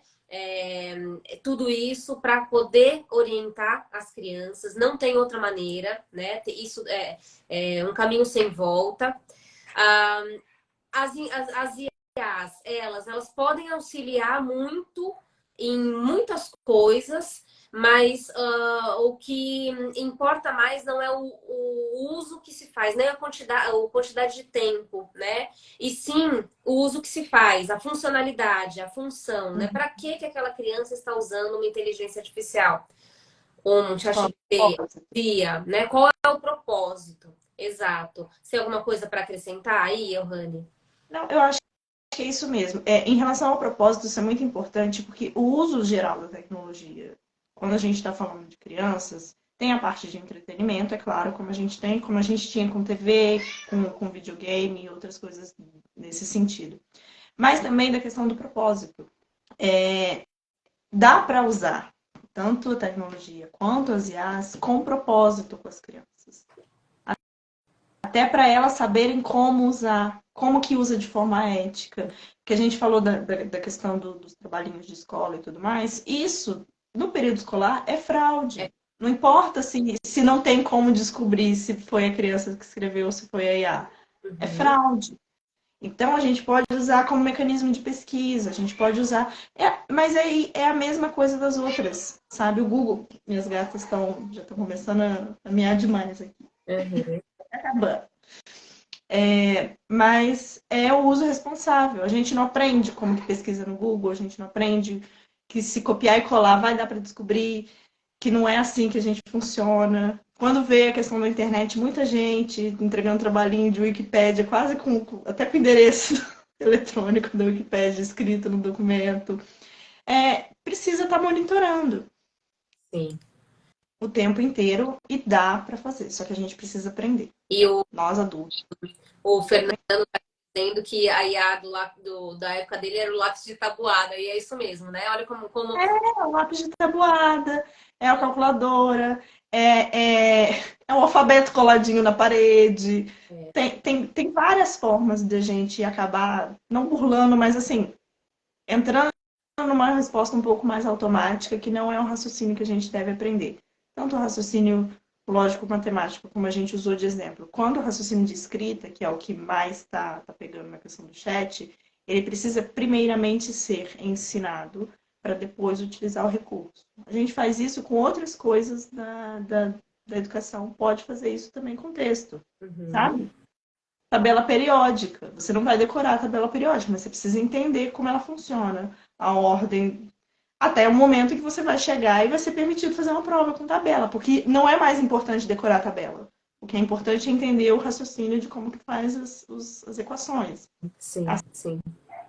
Tudo isso para poder orientar as crianças. Não tem outra maneira, né? Isso é um caminho sem volta. Ah, as IAs, elas podem auxiliar muito em muitas coisas, mas o que importa mais não é o uso que se faz, nem a quantidade de tempo, né? E sim o uso que se faz, a funcionalidade, a função, né? Para que aquela criança está usando uma inteligência artificial? Um ChatGPT, né? Qual é o propósito? Exato. Você tem alguma coisa para acrescentar aí, Johanny?
Não, eu acho que é isso mesmo. Em relação ao propósito, isso é muito importante, porque o uso geral da tecnologia, quando a gente está falando de crianças, tem a parte de entretenimento, é claro, como a gente tinha com TV, com videogame e outras coisas nesse sentido. Mas também da questão do propósito. Dá para usar tanto a tecnologia quanto as IAs com propósito com as crianças. Até para elas saberem como usar, como que usa de forma ética. Que a gente falou da questão dos trabalhinhos de escola e tudo mais. Isso, no período escolar, é fraude. Não importa se não tem como descobrir se foi a criança que escreveu ou se foi a IA. É fraude. Então, a gente pode usar como mecanismo de pesquisa, a gente pode usar. Mas aí é a mesma coisa das outras, sabe? O Google, minhas gatas já estão começando a miar demais aqui.
Uhum.
Acabando. Mas é o uso responsável. A gente não aprende como que pesquisa no Google, a gente não aprende que se copiar e colar vai dar para descobrir que não é assim que a gente funciona. Quando vê a questão da internet, muita gente entregando trabalhinho de Wikipédia, quase até com o endereço eletrônico da Wikipédia escrito no documento. Precisa estar monitorando.
Sim.
O tempo inteiro e dá para fazer, só que a gente precisa aprender.
E
Nós adultos.
o Fernando está dizendo que a IA da época dele era o lápis de tabuada, e é isso mesmo, né? Olha como...
É o lápis de tabuada, é a calculadora, é o alfabeto coladinho na parede. Tem várias formas de a gente acabar, não burlando, mas assim, entrando numa resposta um pouco mais automática, que não é um raciocínio que a gente deve aprender. Tanto o raciocínio lógico-matemático, como a gente usou de exemplo, quanto o raciocínio de escrita, que é o que mais está pegando na questão do chat, ele precisa primeiramente ser ensinado para depois utilizar o recurso. A gente faz isso com outras coisas da educação, pode fazer isso também com texto, sabe? Tabela periódica. Você não vai decorar a tabela periódica, mas você precisa entender como ela funciona, a ordem, até o momento que você vai chegar e vai ser permitido fazer uma prova com tabela, porque não é mais importante decorar a tabela. O que é importante é entender o raciocínio de como que faz as equações.
Sim, sim.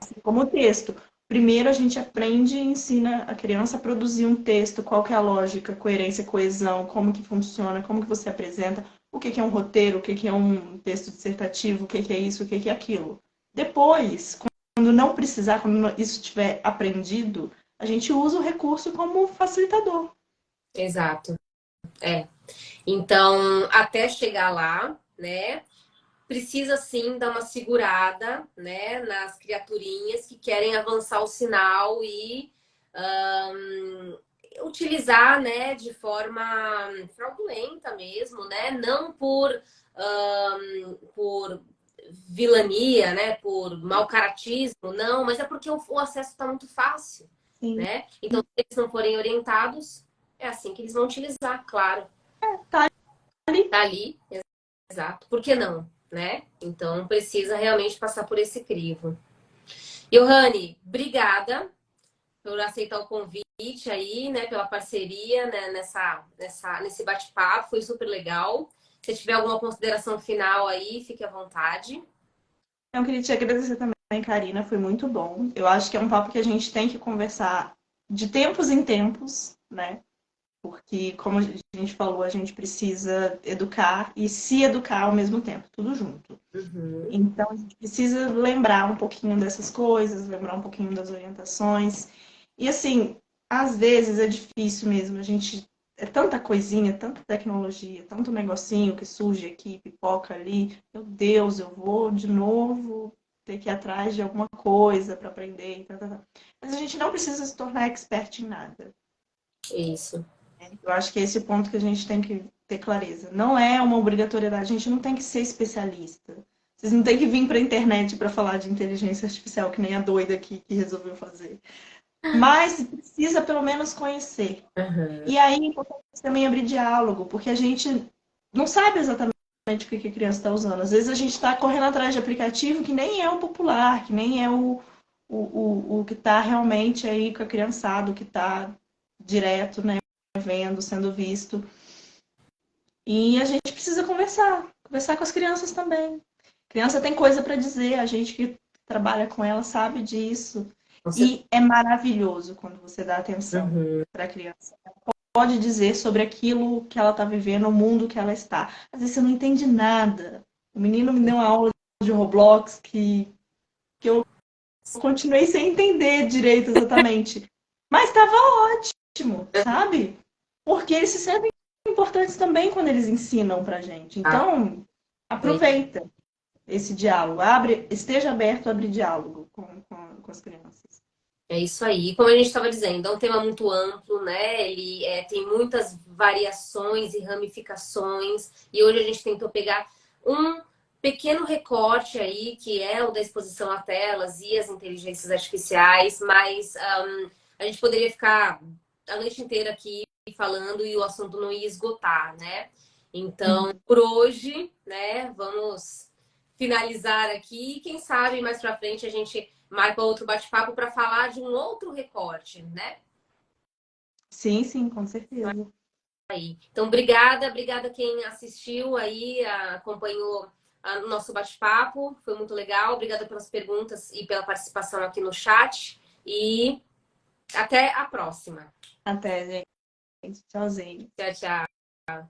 Assim como o texto. Primeiro a gente aprende e ensina a criança a produzir um texto, qual que é a lógica, coerência, coesão, como que funciona, como que você apresenta, o que que é um roteiro, o que que é um texto dissertativo, o que que é isso, o que que é aquilo. Depois, quando não precisar, quando isso estiver aprendido, a gente usa o recurso como facilitador.
Exato. Então, até chegar lá, né? Precisa sim dar uma segurada, né, nas criaturinhas que querem avançar o sinal e utilizar, né, de forma fraudulenta mesmo, né, não por vilania, né, por mau caratismo, não, mas é porque o acesso está muito fácil,
Sim.
né? Então, se eles não forem orientados, é assim que eles vão utilizar, claro.
Tá ali.
Tá ali, exato. Por que não, né? Então, precisa realmente passar por esse crivo. Johanny, obrigada por aceitar o convite aí, né, pela parceria, né, nesse bate-papo, foi super legal. Se tiver alguma consideração final aí, fique à vontade.
Eu queria te agradecer também, Karina, foi muito bom. Eu acho que é um papo que a gente tem que conversar de tempos em tempos, né? Porque, como a gente falou, a gente precisa educar e se educar ao mesmo tempo, tudo junto.
Uhum.
Então, a gente precisa lembrar um pouquinho dessas coisas, lembrar um pouquinho das orientações. E, assim, às vezes é difícil mesmo. A gente. É tanta coisinha, tanta tecnologia, tanto negocinho que surge aqui, pipoca ali. Meu Deus, eu vou de novo ter que ir atrás de alguma coisa para aprender. Tá, tá, tá. Mas a gente não precisa se tornar expert em nada.
Isso.
Eu acho que é esse o ponto que a gente tem que ter clareza. Não é uma obrigatoriedade, a gente não tem que ser especialista. Vocês não têm que vir para a internet para falar de inteligência artificial, que nem a doida aqui que resolveu fazer. Mas precisa pelo menos conhecer.
Uhum.
E aí é importante também abrir diálogo, porque a gente não sabe exatamente o que a criança está usando. Às vezes a gente está correndo atrás de aplicativo que nem é o popular, que nem é o que está realmente aí com a criançada, o que está direto, né? Vendo, sendo visto. E a gente precisa conversar com as crianças também. Criança tem coisa para dizer, a gente que trabalha com ela sabe disso.
Você...
E é maravilhoso quando você dá atenção
Uhum.
para a criança. Ela pode dizer sobre aquilo que ela está vivendo, o mundo que ela está. Às vezes você não entende nada. O menino me deu uma aula de Roblox que eu continuei sem entender direito exatamente. Mas estava ótimo, sabe? Porque eles se sentem importantes também quando eles ensinam pra gente.
Ah,
Então, aproveita esse diálogo, esteja aberto a abrir diálogo com as crianças.
é isso aí. Como a gente estava dizendo, é um tema muito amplo, né? Ele tem muitas variações e ramificações. E hoje a gente tentou pegar um pequeno recorte aí, que é o da exposição a telas e as inteligências artificiais, mas a gente poderia ficar a noite inteira aqui falando e o assunto não ia esgotar, né? Então,
Uhum.
por hoje, né, vamos finalizar aqui. Quem sabe mais para frente a gente marca outro bate-papo para falar de um outro recorte, né?
Sim, sim, com certeza.
Então, obrigada quem assistiu aí, acompanhou o nosso bate-papo, foi muito legal. Obrigada pelas perguntas e pela participação aqui no chat. E até a próxima.
Até, gente. Tchauzinho.
Tchau, tchau.